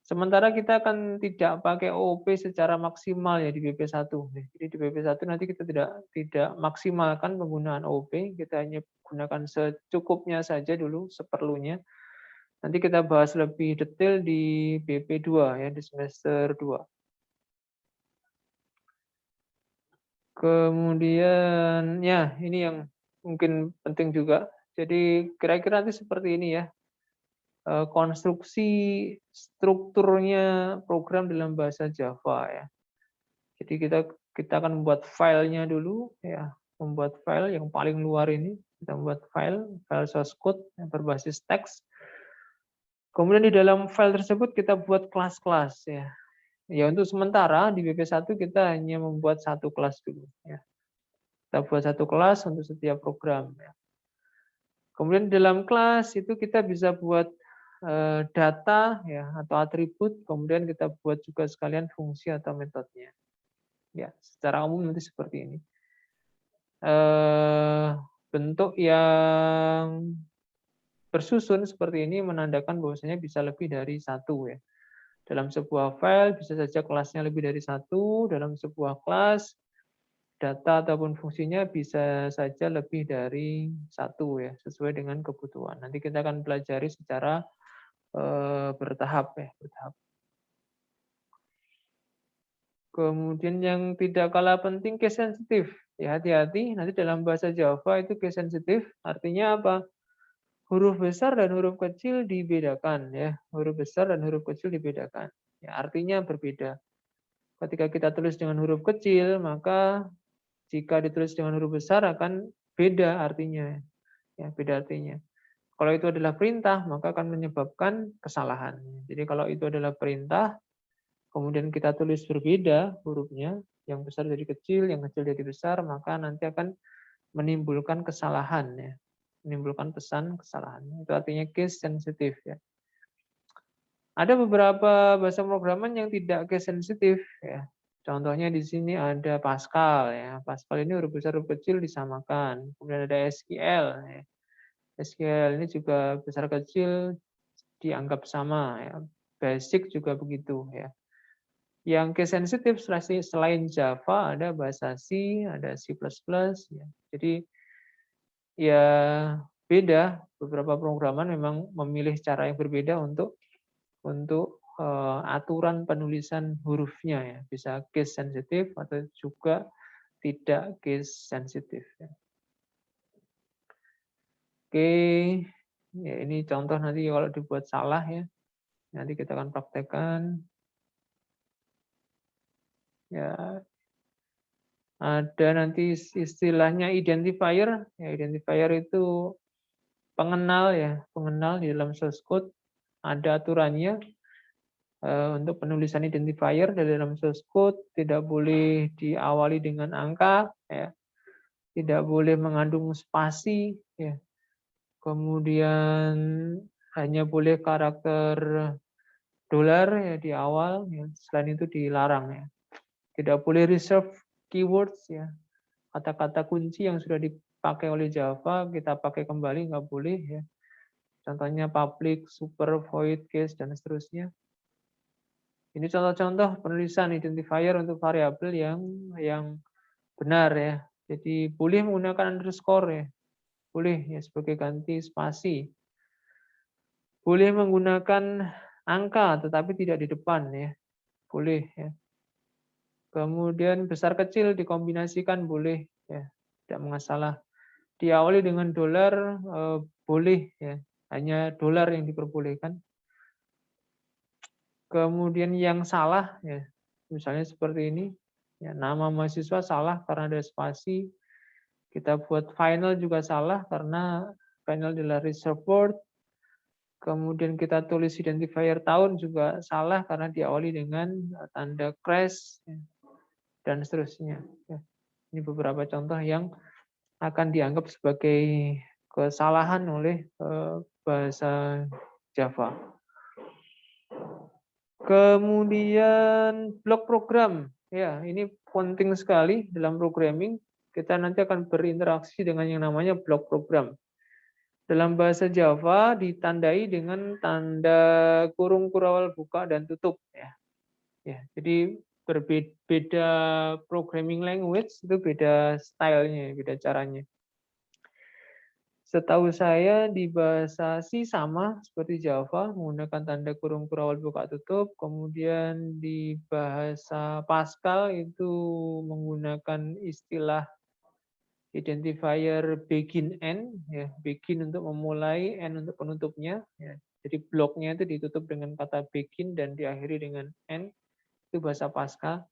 Sementara kita akan tidak pakai OOP secara maksimal ya di BP1. Jadi di BP1 nanti kita tidak maksimalkan penggunaan OOP, kita hanya gunakan secukupnya saja dulu, seperlunya. Nanti kita bahas lebih detail di BP2 ya, di semester 2. Kemudian ya ini yang mungkin penting juga. Jadi kira-kira nanti seperti ini ya. Konstruksi strukturnya program dalam bahasa Java ya. Jadi kita akan membuat filenya dulu ya, membuat file yang paling luar ini, kita membuat file source code yang berbasis teks. Kemudian di dalam file tersebut kita buat kelas-kelas ya. Ya untuk sementara di BP1 kita hanya membuat satu kelas dulu ya. Kita buat satu kelas untuk setiap program ya. Kemudian di dalam kelas itu kita bisa buat data ya atau atribut, kemudian kita buat juga sekalian fungsi atau metodenya. Ya, secara umum nanti seperti ini. Bentuk yang bersusun seperti ini menandakan bahwasanya bisa lebih dari satu ya. Dalam sebuah file bisa saja kelasnya lebih dari satu, dalam sebuah kelas data ataupun fungsinya bisa saja lebih dari satu ya, sesuai dengan kebutuhan. Nanti kita akan pelajari secara bertahap ya, bertahap. Kemudian yang tidak kalah penting case sensitif. Ya, hati-hati nanti dalam bahasa Java itu case sensitif artinya apa? Huruf besar dan huruf kecil dibedakan ya. Huruf besar dan huruf kecil dibedakan. Ya, artinya berbeda. Ketika kita tulis dengan huruf kecil, maka jika ditulis dengan huruf besar akan beda artinya. Ya, beda artinya. Kalau itu adalah perintah, maka akan menyebabkan kesalahan. Jadi kalau itu adalah perintah, kemudian kita tulis berbeda hurufnya, yang besar jadi kecil, yang kecil jadi besar, maka nanti akan menimbulkan kesalahan ya. Menimbulkan pesan kesalahan. Itu artinya case sensitive ya. Ada beberapa bahasa pemrograman yang tidak case sensitive ya. Contohnya di sini ada Pascal ya. Pascal ini huruf besar huruf kecil disamakan. Kemudian ada SQL ya. SQL ini juga besar kecil dianggap sama ya. Basic juga begitu ya. Yang case sensitive selain Java ada bahasa C, ada C++. Ya. Jadi ya beda. Beberapa pemrograman memang memilih cara yang berbeda untuk aturan penulisan hurufnya ya. Bisa case sensitive atau juga tidak case sensitive. Ya. Oke, ya ini contoh nanti kalau dibuat salah ya. Nanti kita akan praktekkan. Ya, ada nanti istilahnya identifier. Ya, identifier itu pengenal ya, pengenal di dalam source code. Ada aturannya untuk penulisan identifier dari dalam source code. Tidak boleh diawali dengan angka, ya. Tidak boleh mengandung spasi, ya. Kemudian hanya boleh karakter dolar ya di awal, ya. Selain itu dilarang ya. Tidak boleh reserve keywords ya. Kata-kata kunci yang sudah dipakai oleh Java kita pakai kembali nggak boleh ya. Contohnya public, super, void, case dan seterusnya. Ini contoh-contoh penulisan identifier untuk variabel yang benar ya. Jadi boleh menggunakan underscore ya. Boleh ya sebagai ganti spasi. Boleh menggunakan angka tetapi tidak di depan ya. Boleh ya. Kemudian besar kecil dikombinasikan boleh ya. Tidak masalah. Diawali dengan dolar boleh ya. Hanya dolar yang diperbolehkan. Kemudian yang salah ya. Misalnya seperti ini. Ya, nama mahasiswa salah karena ada spasi. Kita buat final juga salah karena final adalah reserve word. Kemudian kita tulis identifier tahun juga salah karena diawali dengan tanda crash dan seterusnya. Ini beberapa contoh yang akan dianggap sebagai kesalahan oleh bahasa Java. Kemudian blok program. Ya, ini penting sekali dalam programming. Kita nanti akan berinteraksi dengan yang namanya blok program. Dalam bahasa Java ditandai dengan tanda kurung kurawal buka dan tutup ya. Ya, jadi berbeda programming language itu beda stylenya, beda caranya. Setahu saya di bahasa C sama seperti Java menggunakan tanda kurung kurawal buka tutup. Kemudian di bahasa Pascal itu menggunakan istilah identifier begin end ya, begin untuk memulai, end untuk penutupnya ya. Jadi bloknya itu ditutup dengan kata begin dan diakhiri dengan end. Itu bahasa Pascal.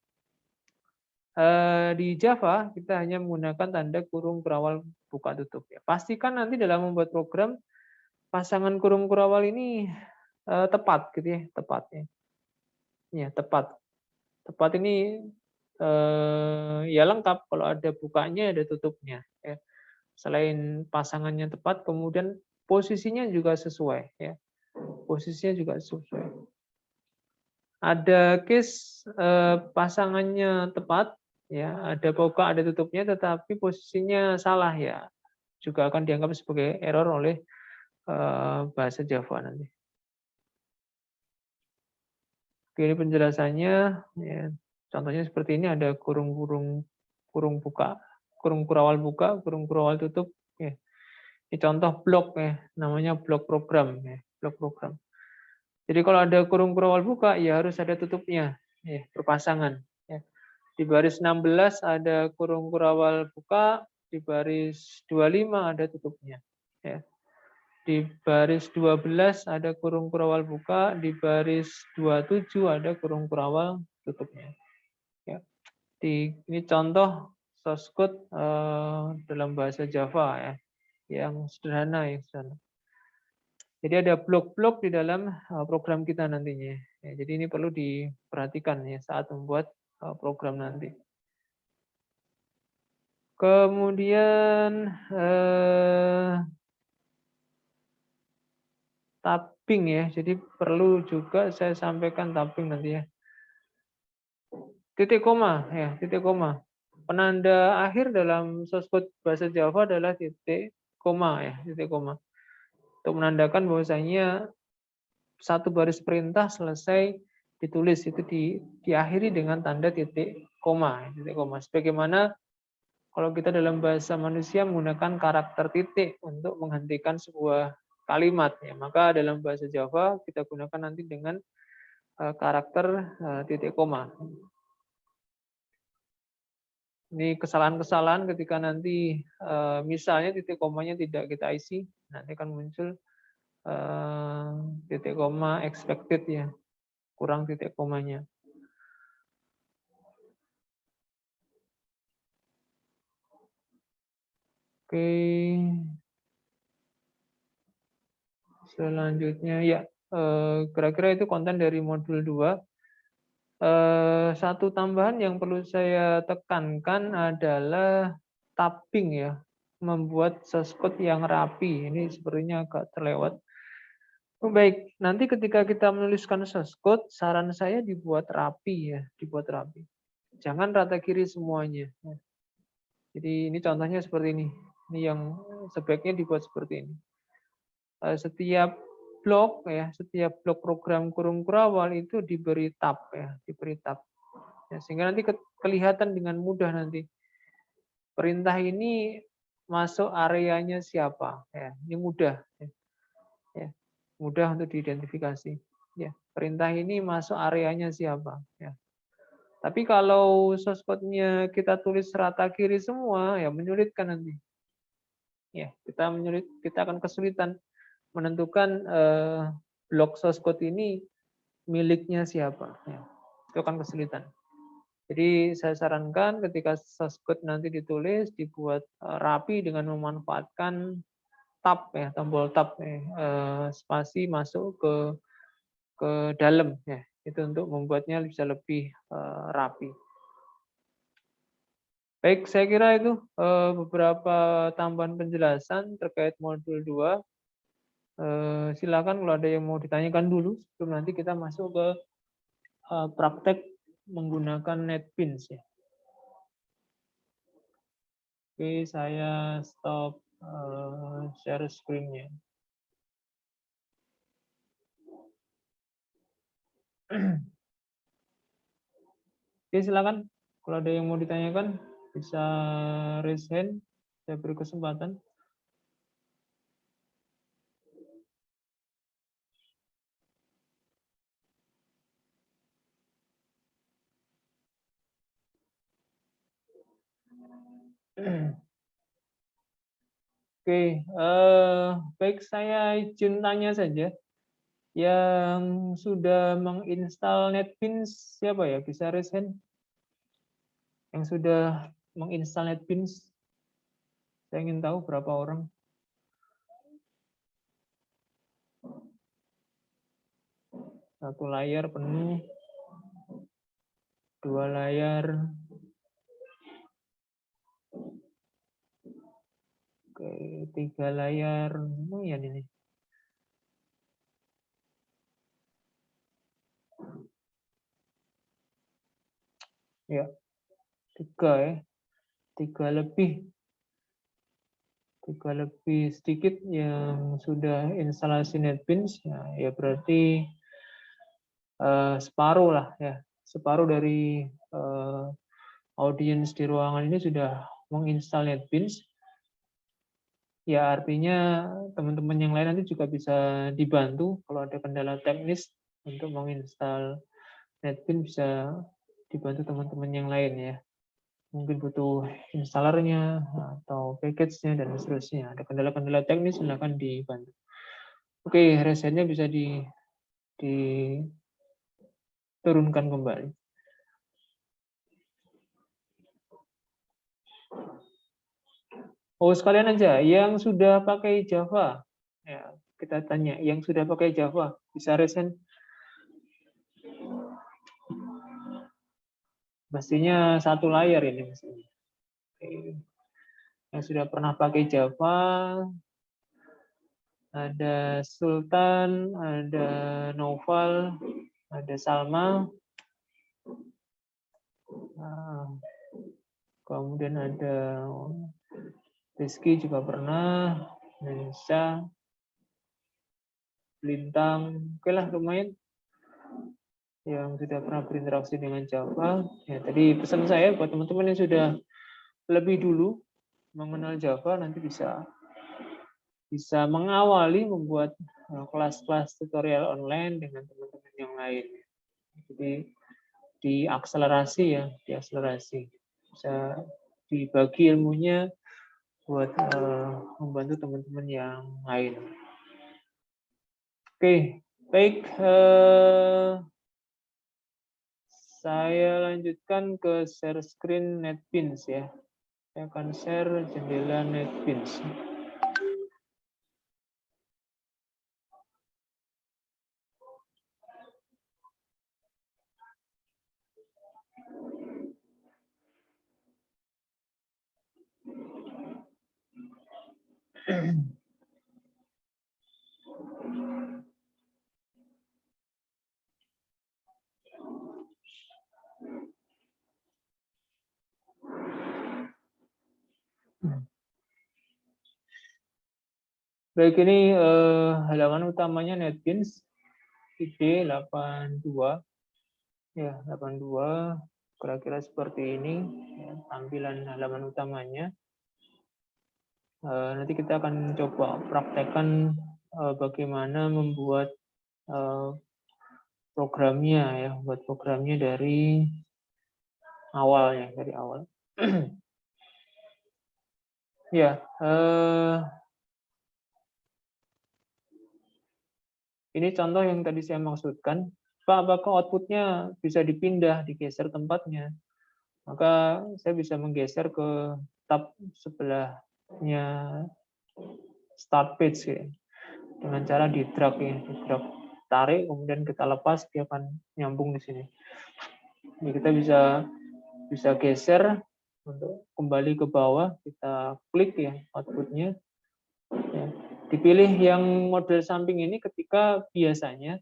Di Java kita hanya menggunakan tanda kurung kurawal buka tutup ya. Pastikan nanti dalam membuat program pasangan kurung kurawal ini tepat gitu ya, tepat ya. Ya, tepat. Tepat ini ya lengkap kalau ada bukanya ada tutupnya ya. Selain pasangannya tepat, kemudian posisinya juga sesuai. Ya. Posisinya juga sesuai. Ada case pasangannya tepat, ya, ada buka, ada tutupnya, tetapi posisinya salah ya, juga akan dianggap sebagai error oleh bahasa Java nanti. Oke, ini penjelasannya. Ya. Contohnya seperti ini ada kurung buka, kurung kurawal buka, kurung kurawal tutup. Ya. Ini contoh blok ya, namanya blok program ya, blok program. Jadi kalau ada kurung kurawal buka ya harus ada tutupnya, ya, berpasangan. Ya. Di baris 16 ada kurung kurawal buka, di baris 25 ada tutupnya. Ya. Di baris 12 ada kurung kurawal buka, di baris 27 ada kurung kurawal tutupnya. Ya. Ini contoh source code dalam bahasa Java ya, yang sederhana. Jadi ada blok-blok di dalam program kita nantinya. Ya, jadi ini perlu diperhatikan ya saat membuat program nanti. Kemudian tapping ya. Jadi perlu juga saya sampaikan tapping nanti ya. Titik koma ya, titik koma. Penanda akhir dalam source code bahasa Java adalah titik koma ya, titik koma. Untuk menandakan bahwasanya satu baris perintah selesai ditulis itu diakhiri dengan tanda titik koma, titik koma. Sebagaimana kalau kita dalam bahasa manusia menggunakan karakter titik untuk menghentikan sebuah kalimat ya, maka dalam bahasa Java kita gunakan nanti dengan karakter titik koma. Ini kesalahan-kesalahan ketika nanti misalnya titik komanya tidak kita isi, nanti akan muncul titik koma expected ya, kurang titik komanya. Oke, selanjutnya ya, kira-kira itu konten dari modul 2. Satu tambahan yang perlu saya tekankan adalah tapping ya, membuat source code yang rapi. Ini sepertinya agak terlewat. Baik, nanti ketika kita menuliskan source code, saran saya dibuat rapi ya, dibuat rapi. Jangan rata kiri semuanya. Jadi ini contohnya seperti ini. Ini yang sebaiknya dibuat seperti ini. Setiap blok ya, setiap blok program kurung kurawal itu diberi tab ya, diberi tab. Ya, sehingga nanti kelihatan dengan mudah nanti perintah ini masuk areanya siapa. Ya, ini mudah. Ya, mudah untuk diidentifikasi. Ya, perintah ini masuk areanya siapa. Ya. Tapi kalau source code-nya kita tulis rata kiri semua, ya menyulitkan nanti. Ya, kita akan kesulitan menentukan blok source code ini miliknya siapa. Ya, itu akan kesulitan. Jadi saya sarankan ketika source code nanti ditulis dibuat rapi dengan memanfaatkan tab ya, tombol tab ya, spasi masuk ke dalam ya. Itu untuk membuatnya bisa lebih rapi. Baik, saya kira itu beberapa tambahan penjelasan terkait modul 2. Silakan kalau ada yang mau ditanyakan dulu sebelum nanti kita masuk ke praktek menggunakan NetBeans ya. Oke, saya stop share screen-nya. Oke, silakan. Kalau ada yang mau ditanyakan, bisa raise hand. Saya beri kesempatan. Oke, baik saya izin tanya saja. Yang sudah menginstal NetBeans siapa ya? Bisa raise hand? Yang sudah menginstal NetBeans? Saya ingin tahu berapa orang. Satu layar penuh, 2 layar. Oke, 3 layar. Lumayan ini. Ya, 3 ya. 3 lebih. 3 lebih sedikit yang sudah instalasi NetBeans. Ya berarti separuh lah ya. Separuh dari audiens di ruangan ini sudah menginstal NetBeans. Ya artinya teman-teman yang lain nanti juga bisa dibantu kalau ada kendala teknis untuk menginstal NetBeans, bisa dibantu teman-teman yang lain ya. Mungkin butuh installernya atau package-nya dan seterusnya. Ada kendala-kendala teknis silakan dibantu. Oke, resetnya bisa diturunkan kembali. Oh, sekalian aja yang sudah pakai Java. Ya, Kita tanya, yang sudah pakai Java, bisa resen? Pastinya satu layar ini. Yang sudah pernah pakai Java, ada Sultan, ada Noval, ada Salma, kemudian ada Rizky juga pernah, Indonesia, Lintang, oke lah lumayan yang sudah pernah berinteraksi dengan Java. Ya, tadi pesan saya buat teman-teman yang sudah lebih dulu mengenal Java nanti bisa mengawali membuat kelas-kelas tutorial online dengan teman-teman yang lain. Jadi diakselerasi ya, diakselerasi. Bisa dibagi ilmunya buat membantu teman-teman yang lain. Oke, baik. Saya lanjutkan ke share screen NetBeans ya. Saya akan share jendela NetBeans. Baik, ini halaman utamanya NetBeans ID 82 ya, 82 kira-kira seperti ini ya, tampilan halaman utamanya. Nanti kita akan coba praktekkan bagaimana membuat programnya ya, buat programnya dari awal ya, dari awal. Ya, ini contoh yang tadi saya maksudkan. Pak, apakah outputnya bisa dipindah, digeser tempatnya? Maka saya bisa menggeser ke tab sebelahnya start page ya. Dengan cara di drag ya, di drag tarik kemudian kita lepas dia akan nyambung di sini. Jadi kita bisa geser untuk kembali ke bawah, kita klik ya outputnya. Ya. Dipilih yang model samping ini ketika biasanya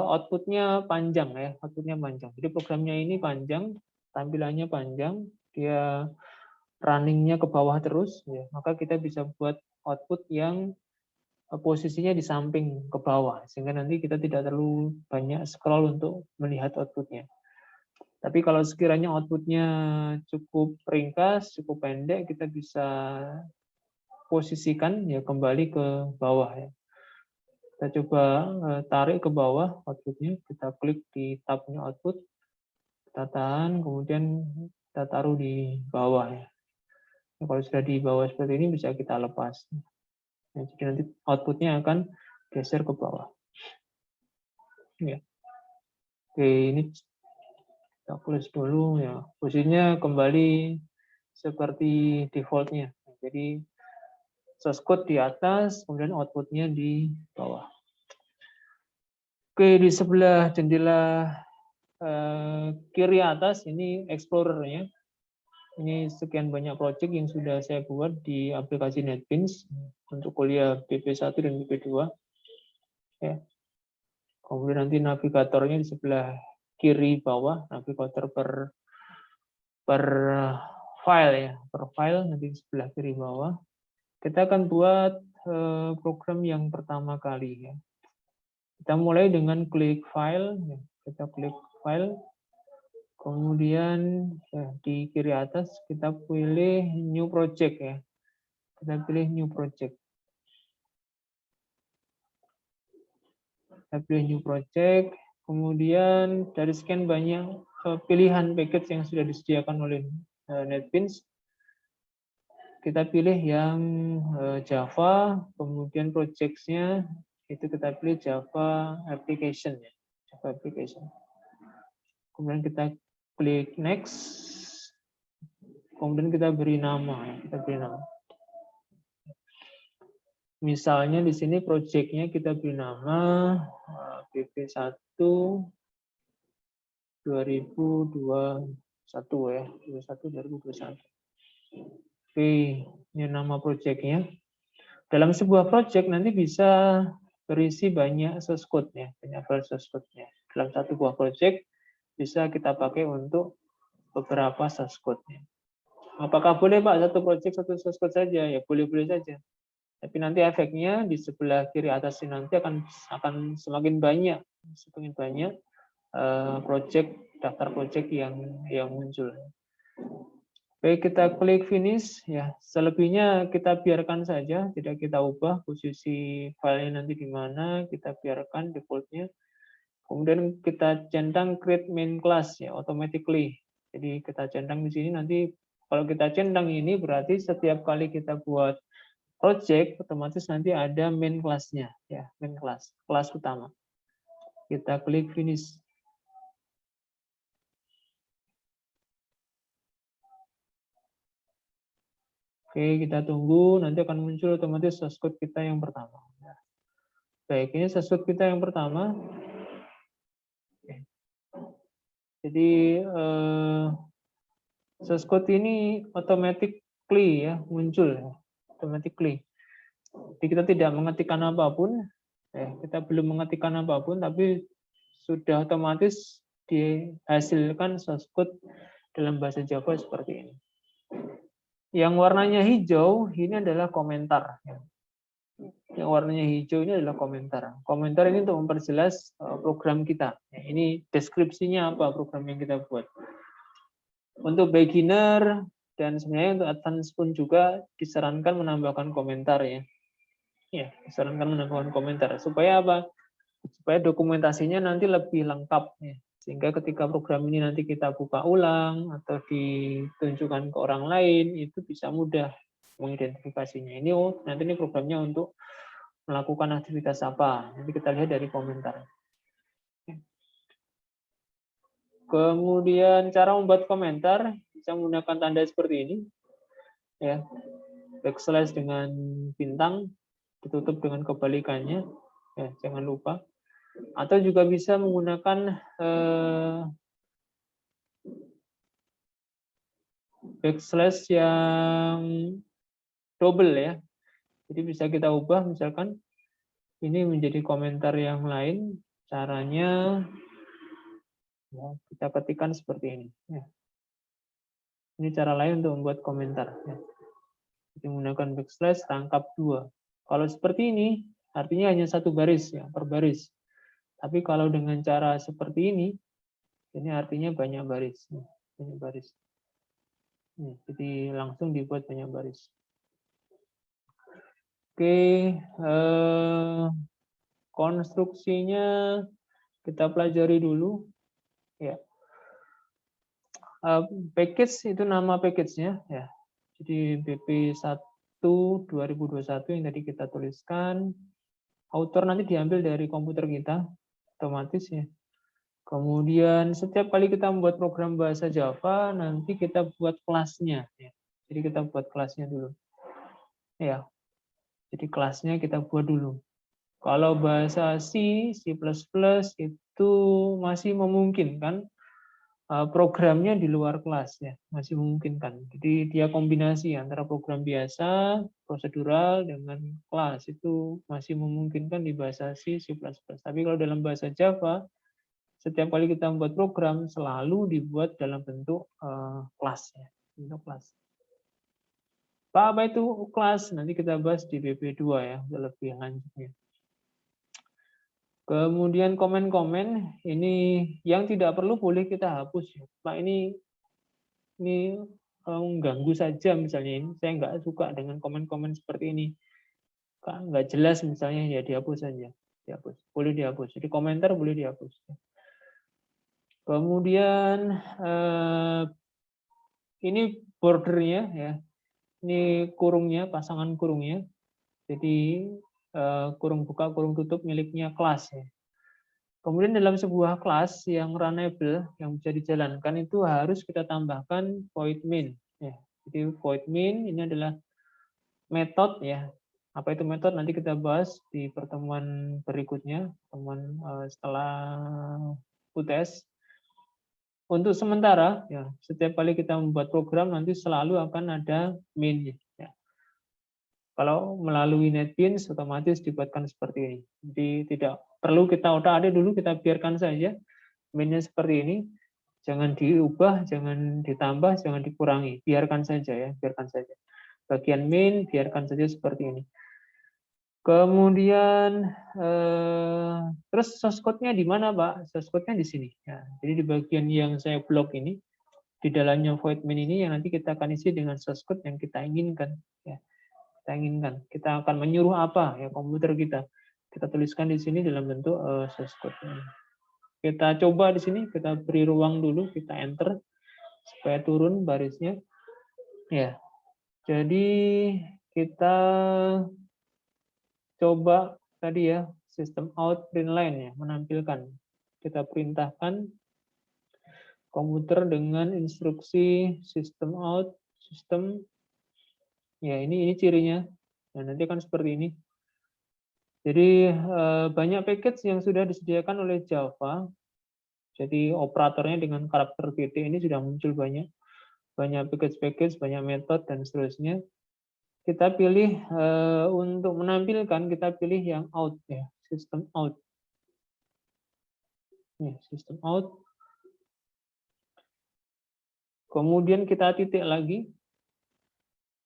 outputnya panjang ya, outputnya panjang. Jadi programnya ini panjang, tampilannya panjang, dia runningnya ke bawah terus, ya, maka kita bisa buat output yang posisinya di samping ke bawah, sehingga nanti kita tidak terlalu banyak scroll untuk melihat outputnya. Tapi kalau sekiranya outputnya cukup ringkas, cukup pendek, kita bisa posisikan ya kembali ke bawah ya. Kita coba tarik ke bawah outputnya, kita klik di tabnya output, kita tahan, kemudian kita taruh di bawah ya. Nah, kalau sudah di bawah seperti ini bisa kita lepas. Nah, jadi nanti outputnya akan geser ke bawah. Ya. Oke, ini kita close dulu ya. Posisinya kembali seperti defaultnya. Jadi source code di atas, kemudian outputnya di bawah. Oke, di sebelah jendela kiri atas ini Explorer-nya. Ini sekian banyak project yang sudah saya buat di aplikasi NetBeans untuk kuliah BP1 dan BP2. Ya. Kemudian nanti navigatornya di sebelah kiri bawah, navigator per file ya, per file nanti di sebelah kiri bawah. Kita akan buat program yang pertama kali ya. Kita mulai dengan klik file, ya. Kita klik file, kemudian ya, di kiri atas kita pilih new project ya. Kita pilih new project. Kita pilih new project, kemudian dari sekian banyak pilihan package yang sudah disediakan oleh NetBeans, kita pilih yang Java, kemudian project-nya itu kita pilih Java application ya, Java application. Kemudian kita klik next, kemudian kita beri nama, kita beri nama. Misalnya di sini proyeknya kita beri nama BP1 2021 ya, 2021. Oke, ini nama proyeknya. Dalam sebuah proyek nanti bisa berisi banyak source code ya, banyak file source code-nya. Dalam satu buah proyek bisa kita pakai untuk beberapa source code-nya. Apakah boleh Pak satu proyek satu source code saja? Ya boleh-boleh saja. Tapi nanti efeknya di sebelah kiri atas ini nanti akan semakin banyak proyek, daftar proyek yang muncul. Baik, kita klik finish ya. Selebihnya kita biarkan saja, tidak kita ubah posisi filenya nanti di mana, kita biarkan defaultnya. Kemudian kita centang create main class ya, automatically. Jadi kita centang di sini nanti kalau kita centang ini berarti setiap kali kita buat project otomatis nanti ada main class-nya ya, main class, kelas utama. Kita klik finish. Oke, kita tunggu, nanti akan muncul otomatis source code kita yang pertama. Baik, ini source code kita yang pertama. Jadi source code ini automatically ya muncul, ya. Automatically. Jadi kita tidak mengetikkan apapun, kita belum mengetikkan apapun, tapi sudah otomatis dihasilkan source code dalam bahasa Java seperti ini. Yang warnanya hijau ini adalah komentar. Yang warnanya hijau ini adalah komentar. Komentar ini untuk memperjelas program kita. Ini deskripsinya apa program yang kita buat. Untuk beginner dan sebenarnya untuk advance pun juga disarankan menambahkan komentar ya. Ya, disarankan menambahkan komentar supaya apa? Supaya dokumentasinya nanti lebih lengkap ya. Sehingga ketika program ini nanti kita buka ulang atau ditunjukkan ke orang lain itu bisa mudah mengidentifikasinya. Ini nanti ini programnya untuk melakukan aktivitas apa. Nanti kita lihat dari komentar. Kemudian cara membuat komentar bisa menggunakan tanda seperti ini. Ya. Backslash dengan bintang ditutup dengan kebalikannya. Ya, jangan lupa. Atau juga bisa menggunakan backslash yang double ya. Jadi bisa kita ubah misalkan ini menjadi komentar yang lain. Caranya ya, kita ketikkan seperti ini. Ya. Ini cara lain untuk membuat komentar. Ya. Jadi menggunakan backslash rangkap 2. Kalau seperti ini artinya hanya satu baris ya, per baris. Tapi kalau dengan cara seperti ini artinya banyak baris. Banyak baris. Jadi langsung dibuat banyak baris. Oke, konstruksinya kita pelajari dulu. Ya. Package itu nama package-nya. Ya. Jadi BP1 2021 yang tadi kita tuliskan. Author nanti diambil dari komputer kita, otomatis ya. Kemudian setiap kali kita membuat program bahasa Java, nanti kita buat kelasnya. Ya. Jadi kita buat kelasnya dulu. Ya. Jadi kelasnya kita buat dulu. Kalau bahasa C, C++ itu masih memungkinkan programnya di luar kelas ya, masih memungkinkan. Jadi dia kombinasi antara program biasa, prosedural dengan kelas itu masih memungkinkan di bahasa C, C++. Tapi kalau dalam bahasa Java, setiap kali kita membuat program selalu dibuat dalam bentuk kelas ya, bentuk kelas. Apa itu kelas? Nanti kita bahas di BP2 ya, lebih lanjutnya. Kemudian komen-komen ini yang tidak perlu boleh kita hapus. Pak ini mengganggu saja misalnya ini. Saya nggak suka dengan komen-komen seperti ini. Nggak jelas misalnya ya dihapus saja. Dihapus. Boleh dihapus. Jadi komentar boleh dihapus. Kemudian ini bordernya ya. Ini kurungnya, pasangan kurungnya. Jadi kurung buka, kurung tutup miliknya kelas ya. Kemudian dalam sebuah kelas yang runnable, yang bisa dijalankan itu harus kita tambahkan void main. Ya. Jadi void main ini adalah metode ya, Apa itu metode nanti kita bahas di pertemuan berikutnya, pertemuan setelah UTS. Untuk sementara, ya, setiap kali kita membuat program nanti selalu akan ada main. Ya. Kalau melalui NetBeans otomatis dibuatkan seperti ini. Jadi tidak perlu kita otak-atik dulu, kita biarkan saja mainnya seperti ini. Jangan diubah, jangan ditambah, jangan dikurangi. Biarkan saja ya, biarkan saja. Bagian main biarkan saja seperti ini. Kemudian terus source code-nya di mana, Pak? Source code-nya di sini. Ya, jadi di bagian yang saya blok ini, di dalamnya void main ini yang nanti kita akan isi dengan source code yang kita inginkan. Ya, kita inginkan. Kita akan menyuruh apa ya komputer kita. Kita tuliskan di sini dalam bentuk source code. Kita coba di sini, kita beri ruang dulu, kita enter supaya turun barisnya. Ya, jadi kita coba tadi ya, sistem out print line ya, menampilkan. Kita perintahkan komputer dengan instruksi sistem out, sistem, ya ini cirinya. Nah, nanti akan seperti ini. Jadi banyak package yang sudah disediakan oleh Java. Jadi operatornya dengan karakter GT ini sudah muncul banyak package-package, banyak metode dan seterusnya. Kita pilih untuk menampilkan, kita pilih yang out ya, sistem out. Nih, sistem out. Kemudian kita titik lagi.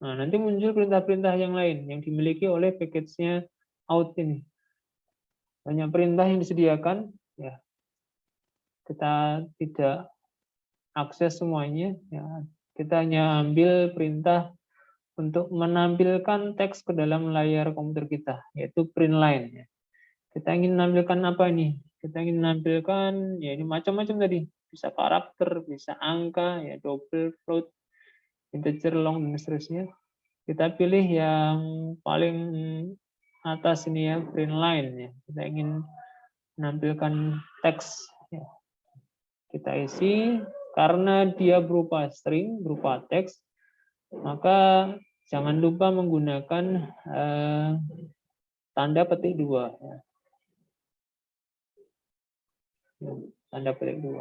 Nah, nanti muncul perintah-perintah yang lain yang dimiliki oleh package-nya out ini. Banyak perintah yang disediakan, ya. Kita tidak akses semuanya, ya. Kita hanya ambil perintah untuk menampilkan teks ke dalam layar komputer kita, yaitu print line. Ya. Kita ingin menampilkan apa ini? Kita ingin menampilkan, ya ini macam-macam tadi. Bisa karakter, bisa angka, ya double, float, integer, long, dan seterusnya. Kita pilih yang paling atas ini ya, print line. Ya. Kita ingin menampilkan teks. Ya. Kita isi, karena dia berupa string, berupa teks, maka jangan lupa menggunakan tanda petik 2. Ya. Tanda petik 2.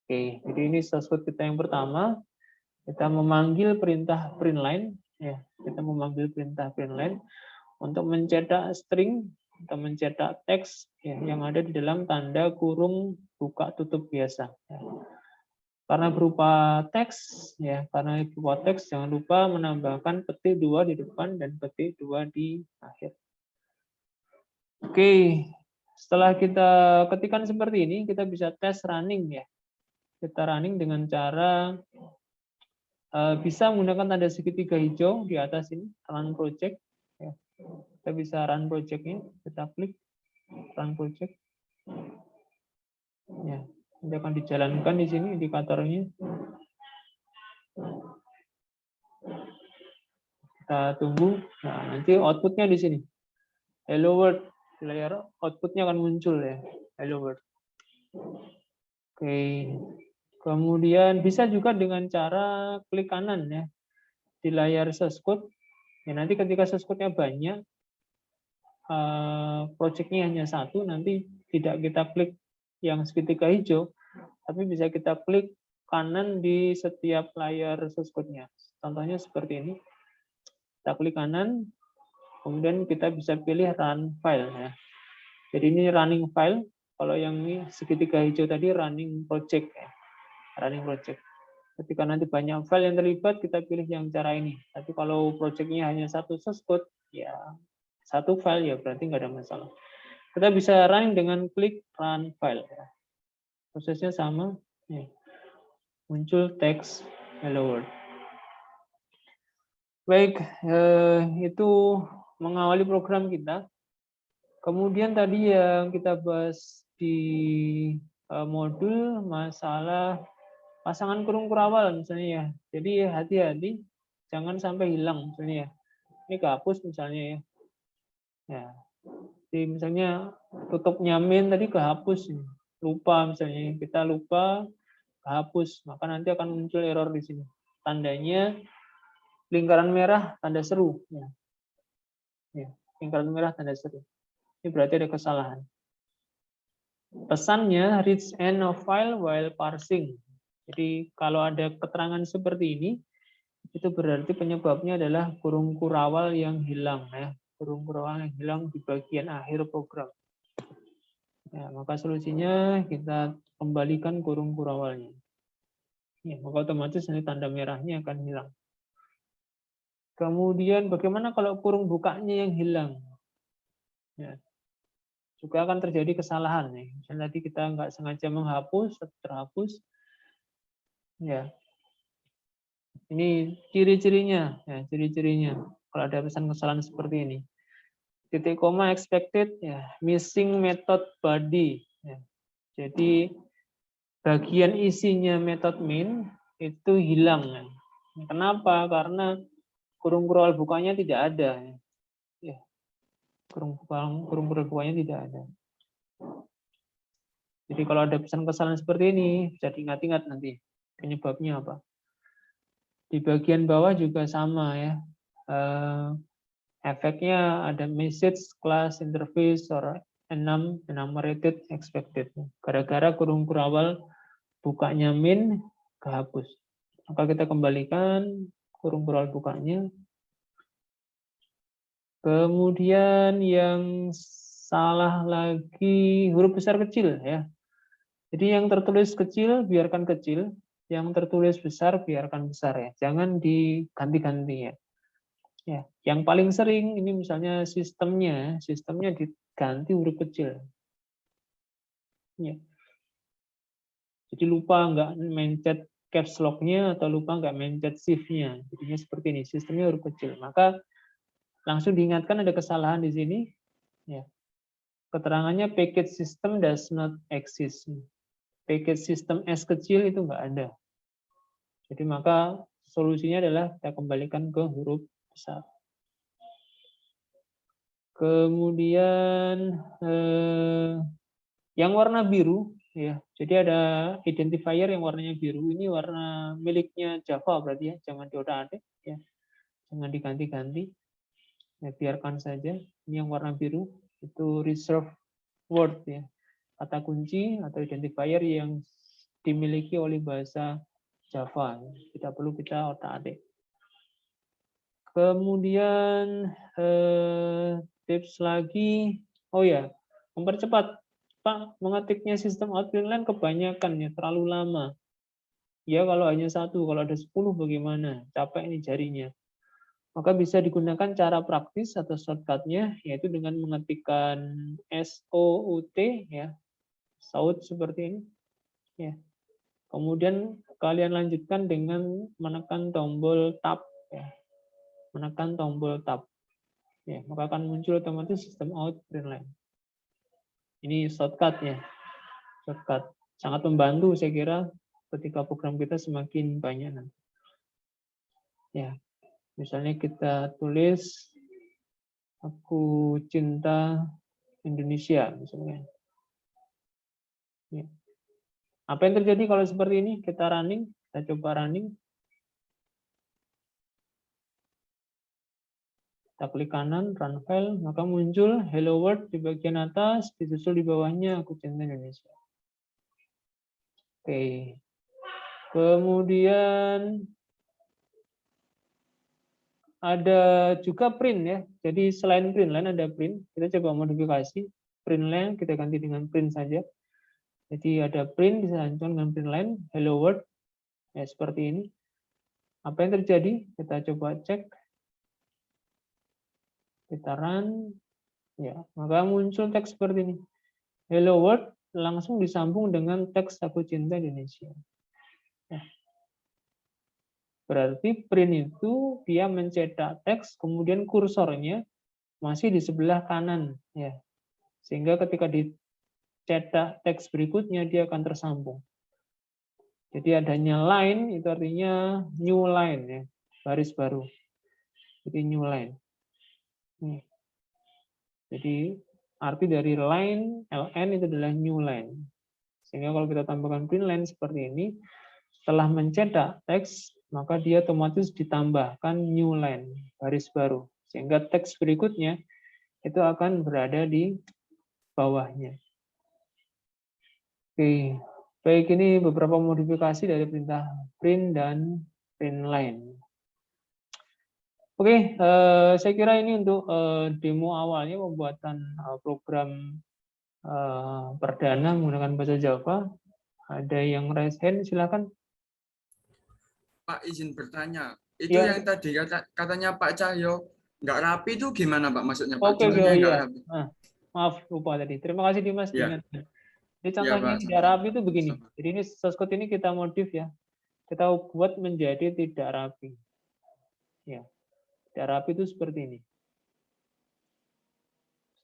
Oke, jadi ini source code kita yang pertama. Kita memanggil perintah print line. Ya, kita memanggil perintah print line untuk mencetak string atau mencetak teks ya, yang ada di dalam tanda kurung buka tutup biasa. Ya. Karena berupa teks, ya, karena berupa teks, jangan lupa menambahkan petik 2 di depan dan petik 2 di akhir. Oke, setelah kita ketikkan seperti ini, kita bisa tes running ya. Kita running dengan cara bisa menggunakan tanda segitiga hijau di atas ini, run project. Ya. Kita bisa run project-nya, kita klik run project. Ya, nanti akan dijalankan di sini indikatornya. Kita tunggu. Nah, nanti output-nya di sini. Hello world. Di layar output-nya akan muncul ya. Hello world. Oke. Kemudian bisa juga dengan cara klik kanan ya. Di layar source code. Ya, nanti ketika source code-nya banyak, project-nya hanya satu, nanti tidak kita klik yang segitiga hijau, tapi bisa kita klik kanan di setiap layar source code-nya. Contohnya seperti ini. Kita klik kanan, kemudian kita bisa pilih run file ya. Jadi ini running file, kalau yang ini segitiga hijau tadi running project ya. Running project. Ketika nanti banyak file yang terlibat, kita pilih yang cara ini. Tapi kalau project-nya hanya satu source code, ya satu file ya berarti nggak ada masalah. Kita bisa running dengan klik run file. Ya. Prosesnya sama. Ya. Muncul teks hello world. Baik, itu mengawali program kita. Kemudian tadi yang kita bahas di modul masalah pasangan kurung kurawal misalnya ya. Jadi hati-hati, jangan sampai hilang misalnya ya. Ini kehapus misalnya ya. Ya, jadi misalnya tutup nyamin tadi kehapus, lupa misalnya kita lupa kehapus, maka nanti akan muncul error di sini. Tandanya lingkaran merah tanda seru. Ya. Ya, lingkaran merah tanda seru. Ini berarti ada kesalahan. Pesannya reach end of file while parsing. Jadi kalau ada keterangan seperti ini, itu berarti penyebabnya adalah kurung kurawal yang hilang, ya. Kurung kurawal yang hilang di bagian akhir program. Ya, maka solusinya kita kembalikan kurung kurawalnya. Ya, maka otomatis nanti tanda merahnya akan hilang. Kemudian bagaimana kalau kurung bukanya yang hilang? Ya, juga akan terjadi kesalahan nih. Misalnya tadi kita nggak sengaja menghapus atau terhapus, ya ini ciri-cirinya, ya ciri-cirinya. Kalau ada pesan kesalahan seperti ini, titik koma expected, ya missing method body. Ya. Jadi bagian isinya method main itu hilang. Ya. Kenapa? Karena kurung kurawal bukanya tidak ada. Ya. Kurung kurawal bukanya tidak ada. Jadi kalau ada pesan kesalahan seperti ini, bisa diingat-ingat nanti penyebabnya apa. Di bagian bawah juga sama ya. Efeknya ada message, class, interface, or enumerated, expected. Gara-gara kurung kurawal bukanya min kehapus. Maka kita kembalikan kurung kurawal bukanya. Kemudian yang salah lagi huruf besar kecil ya. Jadi yang tertulis kecil biarkan kecil, yang tertulis besar biarkan besar ya. Jangan diganti-ganti ya. Ya, yang paling sering ini misalnya sistemnya diganti huruf kecil. Ya. Jadi lupa nggak mencet caps lock-nya atau lupa nggak mencet shift-nya. Jadinya seperti ini, sistemnya huruf kecil. Maka langsung diingatkan ada kesalahan di sini. Ya. Keterangannya package system does not exist. Package system S kecil itu nggak ada. Jadi maka solusinya adalah kita kembalikan ke huruf besar. Kemudian yang warna biru, ya. Jadi ada identifier yang warnanya biru. Ini warna miliknya Java berarti ya, jangan diotak-atik ya, jangan diganti-ganti. Ya, biarkan saja. Ini yang warna biru itu reserve word ya, kata kunci atau identifier yang dimiliki oleh bahasa Java. Tidak perlu kita otak-atik. Kemudian tips lagi, oh ya, mempercepat. Pak, mengetiknya sistem out println kebanyakan ya, terlalu lama. Ya kalau hanya satu, kalau ada 10 bagaimana? Capek ini jarinya. Maka bisa digunakan cara praktis atau shortcutnya, yaitu dengan mengetikkan SOUT ya, SOUT seperti ini. Ya. Kemudian kalian lanjutkan dengan menekan tombol tab ya. Menekan tombol tab. Ya, maka akan muncul otomatis sistem out println. Ini shortcut ya. Shortcut. Sangat membantu saya kira ketika program kita semakin banyak nanti. Ya. Misalnya kita tulis aku cinta Indonesia misalnya. Ya. Apa yang terjadi kalau seperti ini? Kita running, kita coba running. Kita klik kanan, run file, maka muncul hello world di bagian atas, disusul di bawahnya aku cinta Indonesia. Oke. Kemudian ada juga print ya. Jadi selain println ada print. Kita coba modifikasi println, kita ganti dengan print saja. Jadi ada print bisa lanjutkan dengan println hello world ya seperti ini. Apa yang terjadi? Kita coba cek. Kita run, ya, maka muncul teks seperti ini. Hello world langsung disambung dengan teks aku cinta Indonesia. Ya. Berarti print itu dia mencetak teks, kemudian kursornya masih di sebelah kanan, ya. Sehingga ketika dicetak teks berikutnya dia akan tersambung. Jadi adanya line itu artinya new line ya, baris baru. Jadi new line. Jadi arti dari line LN itu adalah new line. Sehingga kalau kita tambahkan print line seperti ini, setelah mencetak teks, maka dia otomatis ditambahkan new line, baris baru. Sehingga teks berikutnya itu akan berada di bawahnya. Oke, baik, ini beberapa modifikasi dari perintah print dan print line. Oke, saya kira ini untuk demo awalnya pembuatan program perdana menggunakan bahasa Java. Ada yang raise hand, silakan. Pak, izin bertanya. Itu Ya, yang tadi katanya Pak Cahyo nggak rapi itu gimana Pak maksudnya Pak? oke, Judulnya nggak ya. rapi. Nah, maaf, lupa tadi. Terima kasih Dimas Ya, diingatkan. Jadi ya contohnya Pak. tidak rapi itu begini. Sama. Jadi ini source code ini kita modif ya. Kita buat menjadi tidak rapi. Ya, tidak rapi itu seperti ini.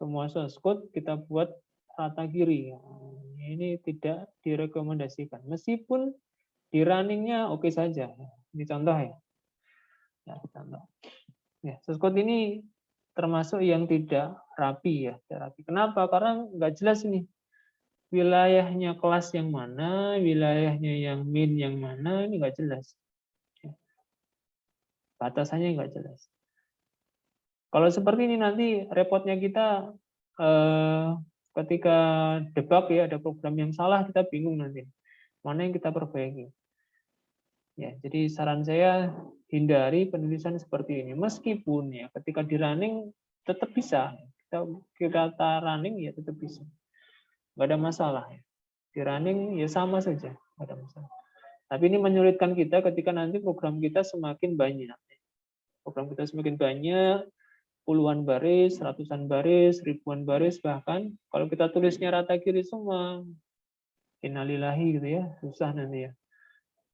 Semua source code kita buat rata kiri. Ini tidak direkomendasikan. Meskipun di runningnya oke saja. Ini contoh ya. Ya, contoh. Ya, source code ini termasuk yang tidak rapi ya. Tidak rapi. Kenapa? Karena nggak jelas ini. Wilayahnya kelas yang mana, wilayahnya yang min yang mana, ini nggak jelas. Batasannya nggak jelas. Kalau seperti ini nanti repotnya kita ketika debug ya, ada program yang salah, kita bingung nanti. Mana yang kita perbaiki. Ya, jadi saran saya hindari penulisan seperti ini. Meskipun ya ketika di running tetap bisa. Kita running ya tetap bisa. Nggak ada masalah. Di running ya sama saja. Nggak ada masalah. Tapi ini menyulitkan kita ketika nanti program kita semakin banyak. Program kita semakin banyak, puluhan baris, ratusan baris, ribuan baris, bahkan kalau kita tulisnya rata kiri semua, innalillahi gitu ya, susah nanti ya.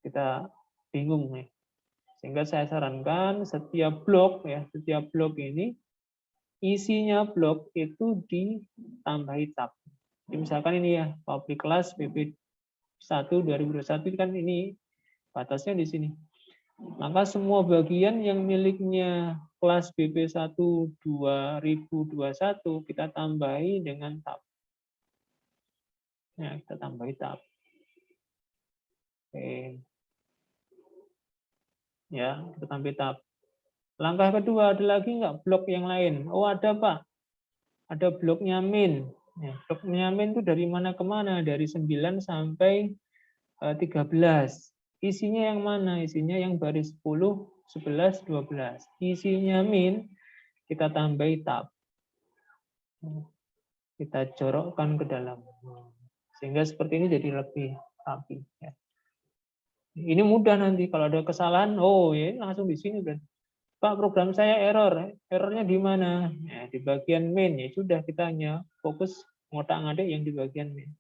Kita bingung nih. Sehingga saya sarankan setiap blok ya, setiap blok ini isinya blok itu ditambahi tab. Jadi misalkan ini ya, public class PP 1 2021 kan ini batasnya di sini. Maka semua bagian yang miliknya kelas BP1 2021 kita tambahi dengan tab. Ya, kita tambahi tab. Oke. Ya, kita tambahi tab. Langkah kedua, ada lagi nggak blok yang lain? Oh, ada Pak. Ada bloknya min. Ya, bloknya min itu dari mana ke mana? Dari 9 sampai 13. Isinya yang mana? Isinya yang baris 10, 11, 12. Isinya min, kita tambahi tab. Kita jorokkan ke dalam. Sehingga seperti ini jadi lebih rapi. Ya. Ini mudah nanti. Kalau ada kesalahan, oh ya langsung di sini. Pak, program saya error. Errornya di mana? Ya, di bagian main. Ya sudah, kita hanya fokus ngotak-ngatik yang di bagian main.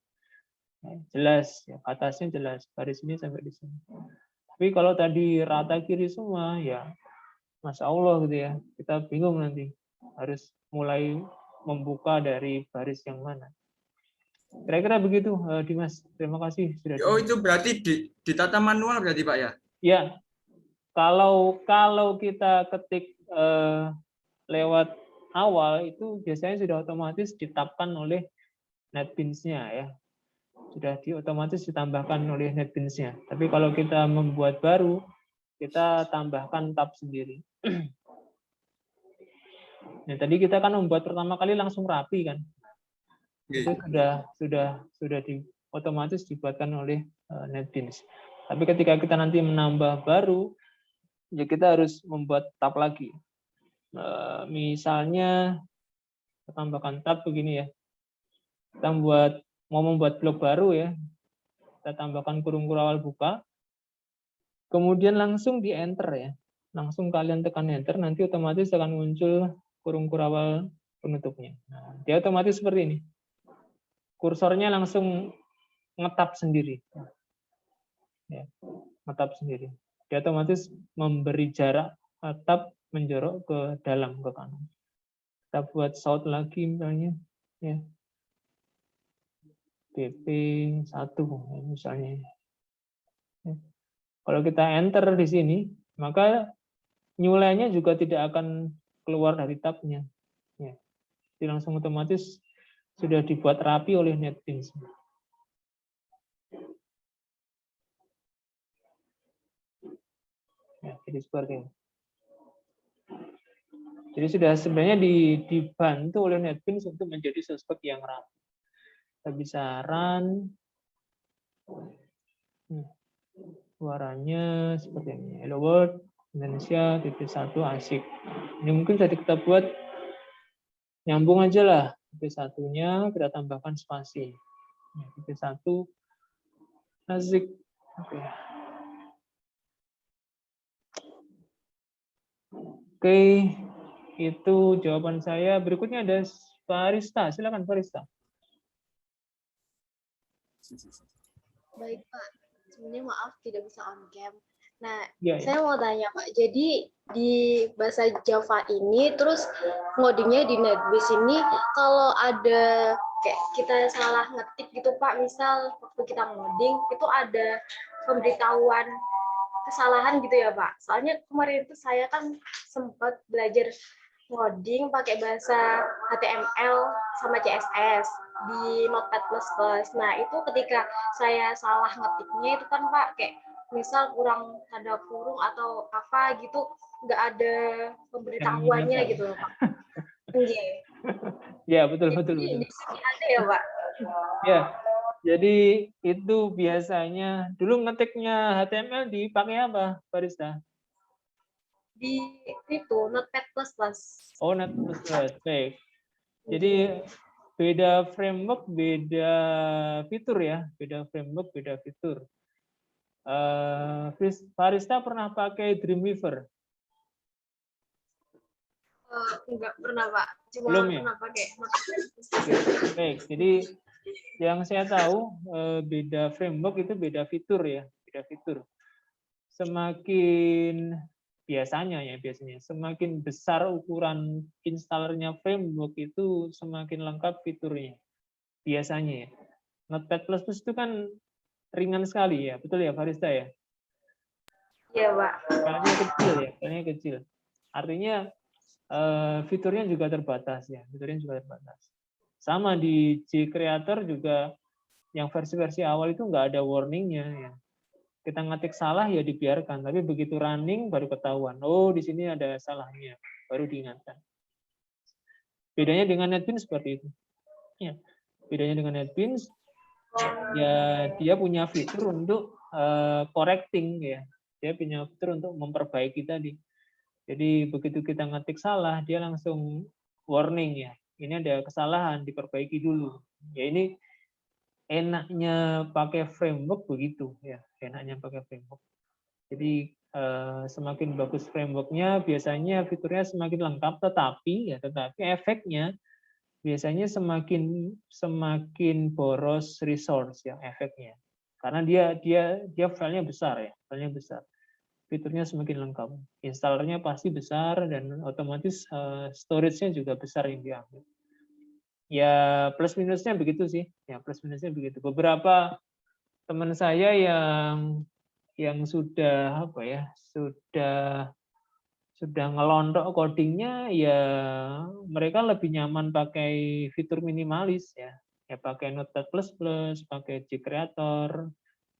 Ya, jelas, ya, atasnya jelas. Garis ini sampai di sini. Tapi kalau tadi rata kiri semua, ya Masya Allah gitu ya. Kita bingung nanti. Harus mulai membuka dari baris yang mana. Kira-kira begitu, Dimas. Terima kasih sudah. Oh, itu berarti ditata manual berarti Pak ya? Ya, kalau kita ketik lewat awal itu biasanya sudah otomatis ditetapkan oleh NetBeans-nya ya. Sudah otomatis ditambahkan oleh NetBeans-nya. Tapi kalau kita membuat baru, kita tambahkan tab sendiri. Nah, tadi kita kan membuat pertama kali langsung rapi kan. Itu sudah otomatis dibuatkan oleh NetBeans. Tapi ketika kita nanti menambah baru, ya kita harus membuat tab lagi. Misalnya kita tambahkan tab begini ya. Kita mau membuat blok baru ya. Kita tambahkan kurung kurawal buka. Kemudian langsung di enter ya. Langsung kalian tekan enter, nanti otomatis akan muncul kurung kurawal penutupnya. Nah, dia otomatis seperti ini. Kursornya langsung ngetap sendiri. Ya, ngetap sendiri. Dia otomatis memberi jarak tab menjorok ke dalam, ke kanan. Kita buat shout lagi misalnya. Ya. BP1 misalnya. Ya. Kalau kita enter di sini, maka nilainya juga tidak akan keluar dari tabnya. Ya. Jadi langsung otomatis sudah dibuat rapi oleh NetBeans. Ya, jadi seperti ini. Jadi sudah sebenarnya dibantu oleh NetBeans untuk menjadi suspek yang rapi. Kita bisa run. Suaranya seperti ini. Hello World, Indonesia, TP1 asik. Ini mungkin jadi kita buat nyambung aja lah. TP1-nya kita tambahkan spasi. TP1 asik. Oke. Oke, itu jawaban saya. Berikutnya ada Farista. Silakan Farista. Baik Pak, sebenarnya maaf tidak bisa on cam. Nah, Ya, saya mau tanya Pak, jadi di bahasa Java ini, terus ngodingnya di NetBeans ini, kalau ada kayak kita salah ngetik gitu Pak, misal waktu kita ngoding, itu ada pemberitahuan kesalahan gitu ya Pak. Soalnya kemarin itu saya kan sempat belajar ngoding pakai bahasa HTML sama CSS di Notepad++. Nah, itu ketika saya salah ngetiknya itu kan Pak, kayak misal kurang tanda kurung atau apa gitu, nggak ada pemberitahuannya gitu loh Pak. Iya. Ya, betul. Jadi di sini ada ya Pak? Ya, jadi itu biasanya dulu ngetiknya HTML dipakai apa, Barista? Di itu Notepad++. Oh, Notepad++. Baik. Jadi beda framework, beda fitur ya. Beda framework, beda fitur. Barista pernah pakai Dreamweaver? Enggak pernah Pak. Cuma Belum ya? pernah pakai. Baik, jadi yang saya tahu beda framework itu beda fitur ya, beda fitur. Semakin biasanya semakin besar ukuran installernya framework itu semakin lengkap fiturnya. Biasanya ya. Notepad++ itu kan ringan sekali ya, betul ya Farista ya? Iya Pak. Filenya kecil ya, filenya kecil. Artinya fiturnya juga terbatas ya, fiturnya juga terbatas. Sama di G-Creator juga yang versi-versi awal itu nggak ada warningnya ya. Kita ngetik salah ya dibiarkan, tapi begitu running baru ketahuan. Oh, di sini ada salahnya, baru diingatkan. Bedanya dengan NetBeans seperti itu. Ya, bedanya dengan NetBeans, ya dia punya fitur untuk correcting ya. Dia punya fitur untuk memperbaiki tadi. Jadi begitu kita ngetik salah, dia langsung warning ya. Ini ada kesalahan, diperbaiki dulu. Ya ini enaknya pakai framework begitu ya. Enaknya pakai framework. Jadi semakin bagus frameworknya, biasanya fiturnya semakin lengkap, tetapi efeknya biasanya semakin boros resource ya efeknya. Karena dia filenya besar ya, filenya besar. Fiturnya semakin lengkap. Installernya pasti besar dan otomatis storage-nya juga besar yang diambil. Ya plus minusnya begitu sih. Ya plus minusnya begitu. Beberapa teman saya yang sudah apa ya, sudah ngelontok codingnya ya mereka lebih nyaman pakai fitur minimalis ya. Ya pakai Notepad++, pakai G-Creator.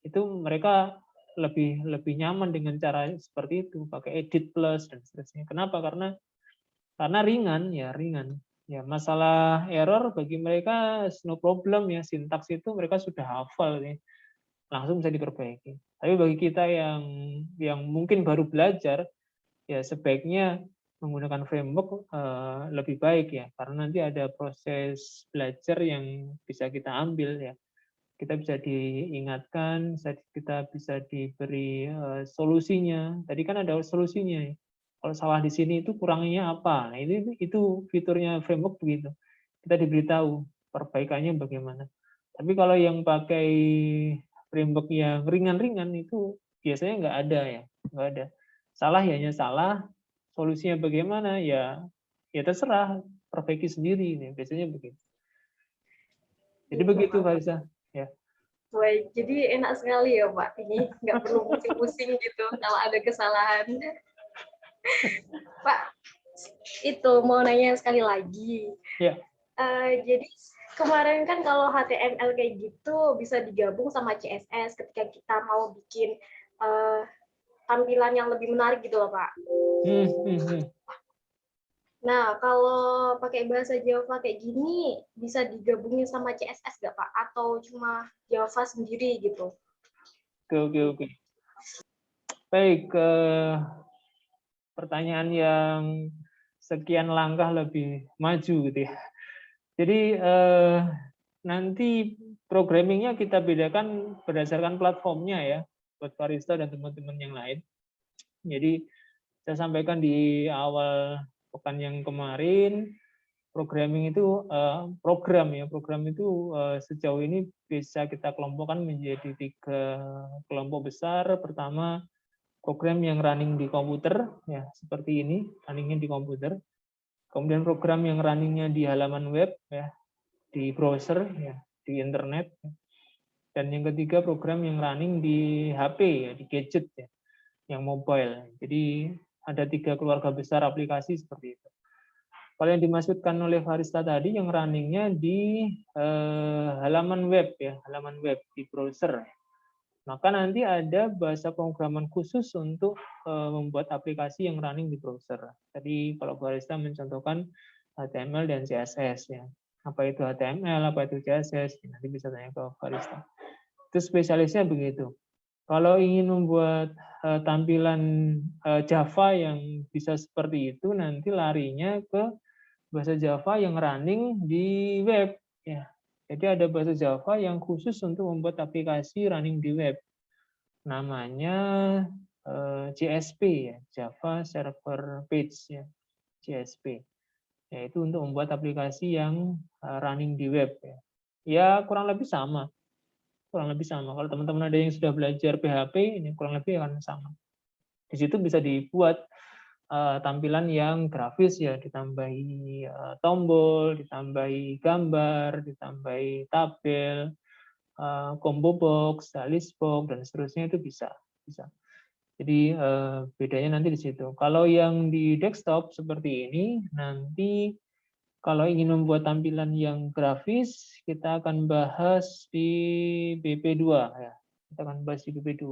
Itu mereka lebih nyaman dengan cara seperti itu, pakai edit plus dan seterusnya. Kenapa? Karena ringan ya, ringan. Ya, masalah error bagi mereka no problem ya, sintaks itu mereka sudah hafal nih. Langsung bisa diperbaiki. Tapi bagi kita yang mungkin baru belajar, ya sebaiknya menggunakan framework lebih baik ya, karena nanti ada proses belajar yang bisa kita ambil ya. Kita bisa diingatkan, kita bisa diberi solusinya. Tadi kan ada solusinya. Kalau salah di sini itu kurangnya apa? Nah, itu fiturnya framework begitu. Kita diberitahu perbaikannya bagaimana. Tapi kalau yang pakai framework yang ringan-ringan itu biasanya nggak ada ya, nggak ada. Salah ya hanya salah, solusinya bagaimana ya terserah, perbaiki sendiri nih, biasanya begitu. Jadi begitu Farisa. Ya. Baik, jadi enak sekali ya Pak. Ini nggak perlu pusing-pusing gitu kalau ada kesalahan. Pak, itu mau nanya sekali lagi. Ya. Jadi kemarin kan kalau HTML kayak gitu bisa digabung sama CSS ketika kita mau bikin tampilan yang lebih menarik gitu loh Pak. Nah, kalau pakai bahasa Java kayak gini, bisa digabungin sama CSS nggak, Pak? Atau cuma Java sendiri gitu? Oke. Baik, pertanyaan yang sekian langkah lebih maju gitu ya. Jadi nanti programmingnya kita bedakan berdasarkan platformnya ya, buat Barista dan teman-teman yang lain. Jadi saya sampaikan di awal pekan yang kemarin, programming itu program itu sejauh ini bisa kita kelompokkan menjadi 3 kelompok besar. Pertama, program yang running di komputer ya, seperti ini, runningnya di komputer. Kemudian program yang runningnya di halaman web ya, di browser ya, di internet. Dan yang ketiga, program yang running di HP ya, di gadget ya, yang mobile. Jadi ada 3 keluarga besar aplikasi seperti itu. Kalau yang dimaksudkan oleh Farista tadi, yang runningnya di halaman web ya, halaman web di browser. Maka nanti ada bahasa pemrograman khusus untuk membuat aplikasi yang running di browser. Tadi kalau Farista mencontohkan HTML dan CSS ya. Apa itu HTML, apa itu CSS, nanti bisa tanya ke Farista. Itu spesialisnya begitu. Kalau ingin membuat tampilan Java yang bisa seperti itu, nanti larinya ke bahasa Java yang running di web ya. Jadi ada bahasa Java yang khusus untuk membuat aplikasi running di web. Namanya JSP ya, Java Server Page ya, JSP. Yaitu untuk membuat aplikasi yang running di web ya. Ya kurang lebih sama. Kurang lebih sama. Kalau teman-teman ada yang sudah belajar PHP, ini kurang lebih akan sama. Di situ bisa dibuat tampilan yang grafis ya, ditambahi tombol, ditambahi gambar, ditambahi tabel, combo box, list box dan seterusnya itu bisa. Jadi bedanya nanti di situ. Kalau yang di desktop seperti ini, nanti kalau ingin membuat tampilan yang grafis, kita akan bahas di BP2 ya. Kita akan bahas di BP2.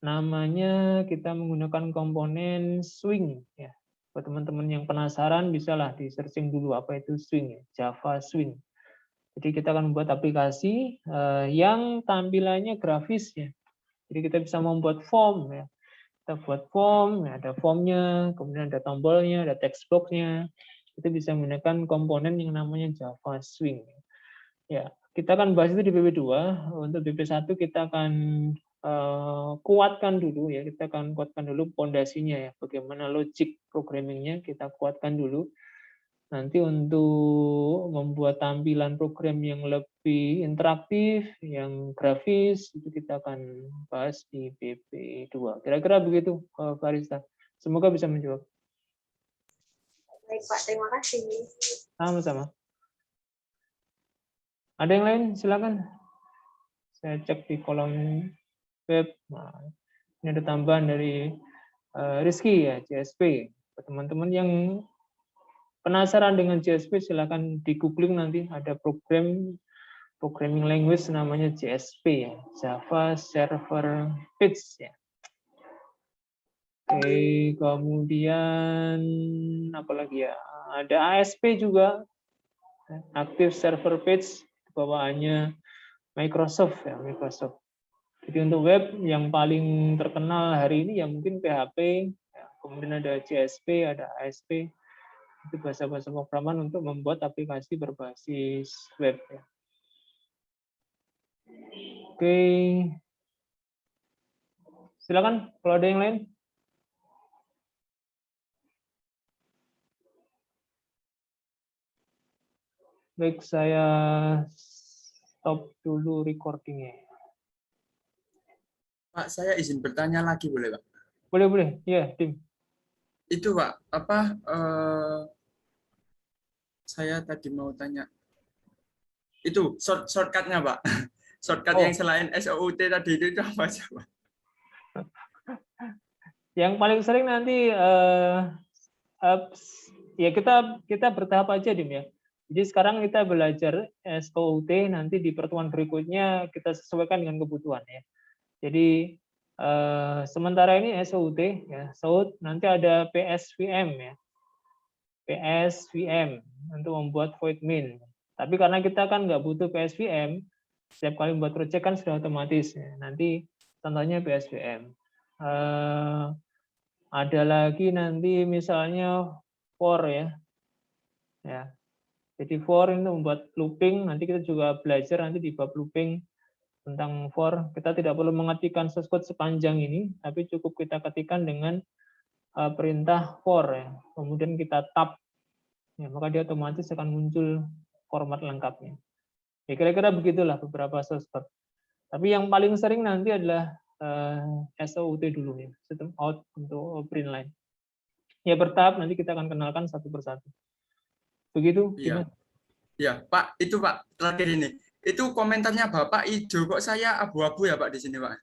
Namanya kita menggunakan komponen swing ya. Buat teman-teman yang penasaran bisalah di searching dulu apa itu swing ya, Java swing. Jadi kita akan membuat aplikasi yang tampilannya grafis ya. Jadi kita bisa membuat form ya. Kita buat form, ya, ada formnya, kemudian ada tombolnya, ada text box-nya. Itu bisa menggunakan komponen yang namanya Java swing. Ya, kita akan bahas itu di BP2. Untuk BP1 kita akan kuatkan dulu ya, kita akan kuatkan dulu pondasinya ya, bagaimana logic programmingnya kita kuatkan dulu. Nanti untuk membuat tampilan program yang lebih interaktif, yang grafis, itu kita akan bahas di BP2. Kira-kira begitu, Farista. Semoga bisa menjawab. Baik, Pak. Terima kasih. Sama-sama. Ada yang lain? Silakan. Saya cek di kolom web. Nah, ini ada tambahan dari Rizky ya, JSP. Teman-teman yang penasaran dengan JSP, silakan di googling nanti ada programming language namanya JSP ya, Java Server Page ya. Oke, kemudian apa lagi ya? Ada ASP juga, Active Server Page, bawaannya Microsoft ya, Microsoft. Jadi untuk web yang paling terkenal hari ini ya mungkin PHP, ya, kemudian ada JSP, ada ASP, itu bahasa-bahasa pemrograman untuk membuat aplikasi berbasis web. Ya. Oke, silakan kalau ada yang lain. Baik, saya stop dulu recordingnya. Pak, saya izin bertanya lagi boleh, Pak? Boleh, ya, Tim. Itu, Pak, saya tadi mau tanya. Itu shortcut-nya, Pak. Shortcut yang selain SOUT tadi itu apa aja, Pak? Yang paling sering nanti ya kita bertahap aja, Dim ya. Jadi sekarang kita belajar SOUT, nanti di pertemuan berikutnya kita sesuaikan dengan kebutuhan ya. Jadi sementara ini SOUT ya, SOUT, nanti ada PSVM ya. PSVM untuk membuat void main. Tapi karena kita kan nggak butuh PSVM, setiap kali membuat project kan sudah otomatis. Nanti contohnya PSVM. Ada lagi nanti misalnya for ya. Jadi for itu membuat looping. Nanti kita juga belajar nanti di bab looping tentang for. Kita tidak perlu mengetikkan source code sepanjang ini, tapi cukup kita ketikkan dengan perintah for ya. Kemudian kita tab. Ya, maka dia otomatis akan muncul format lengkapnya. Ya kira-kira begitulah beberapa source code. Tapi yang paling sering nanti adalah SOUT dulu ya, system out untuk print line. Ya bertahap nanti kita akan kenalkan satu persatu. Begitu, Iya. Ya, Pak, itu Pak terakhir ini. Itu komentarnya Bapak hijau kok saya abu-abu ya Pak di sini Pak.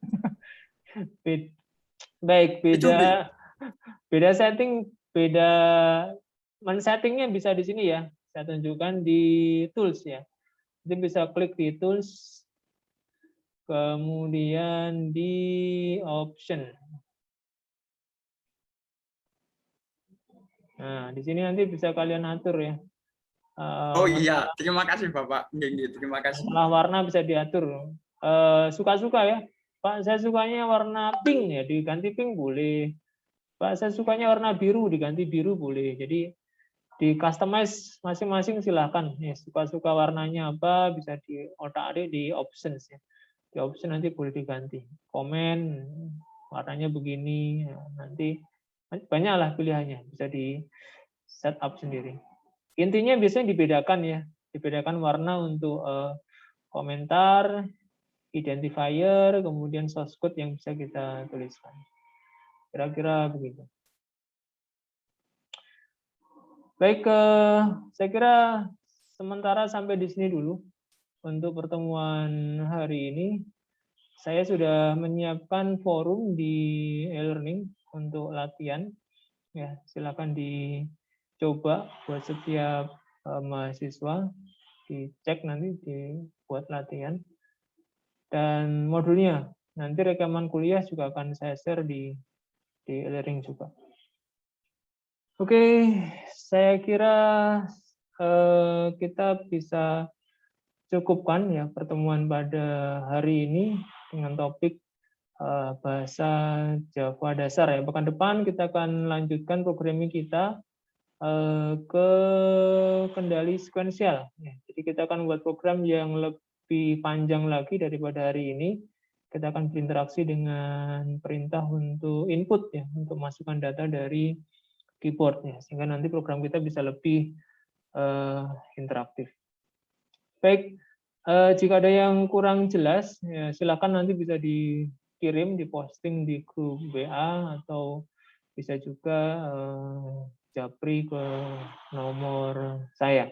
Baik, Itu beda setting, beda men-settingnya bisa di sini ya. Saya tunjukkan di tools ya. Jadi bisa klik di tools, kemudian di option. Nah, di sini nanti bisa kalian atur ya. Oh iya, terima kasih Bapak. Terima kasih. Masalah warna bisa diatur. Suka-suka ya. Pak, saya sukanya warna pink ya, diganti pink boleh. Pak, saya sukanya warna biru, diganti biru boleh. Jadi di customize masing-masing silahkan. Ya, suka-suka warnanya apa, bisa di otak-atik di options ya. Di option nanti boleh diganti. Komen, warnanya begini. Ya, nanti banyaklah pilihannya, bisa di setup sendiri. Intinya biasanya dibedakan ya, dibedakan warna untuk komentar, identifier, kemudian source code yang bisa kita tuliskan. Kira-kira begitu. Baik, saya kira sementara sampai di sini dulu untuk pertemuan hari ini. Saya sudah menyiapkan forum di e-learning untuk latihan. Ya, silakan dicoba buat setiap mahasiswa, dicek nanti dibuat latihan. Dan modulnya nanti rekaman kuliah juga akan saya share di e-learning juga. Oke, saya kira kita bisa cukupkan ya pertemuan pada hari ini dengan topik bahasa Java dasar ya. Pekan depan kita akan lanjutkan programming kita ke kendali sekuensial. Jadi kita akan buat program yang lebih panjang lagi daripada hari ini. Kita akan berinteraksi dengan perintah untuk input ya, untuk masukkan data dari keyboard ya, sehingga nanti program kita bisa lebih interaktif. Baik, jika ada yang kurang jelas, ya silakan nanti bisa dikirim, diposting di grup WA atau bisa juga japri ke nomor saya.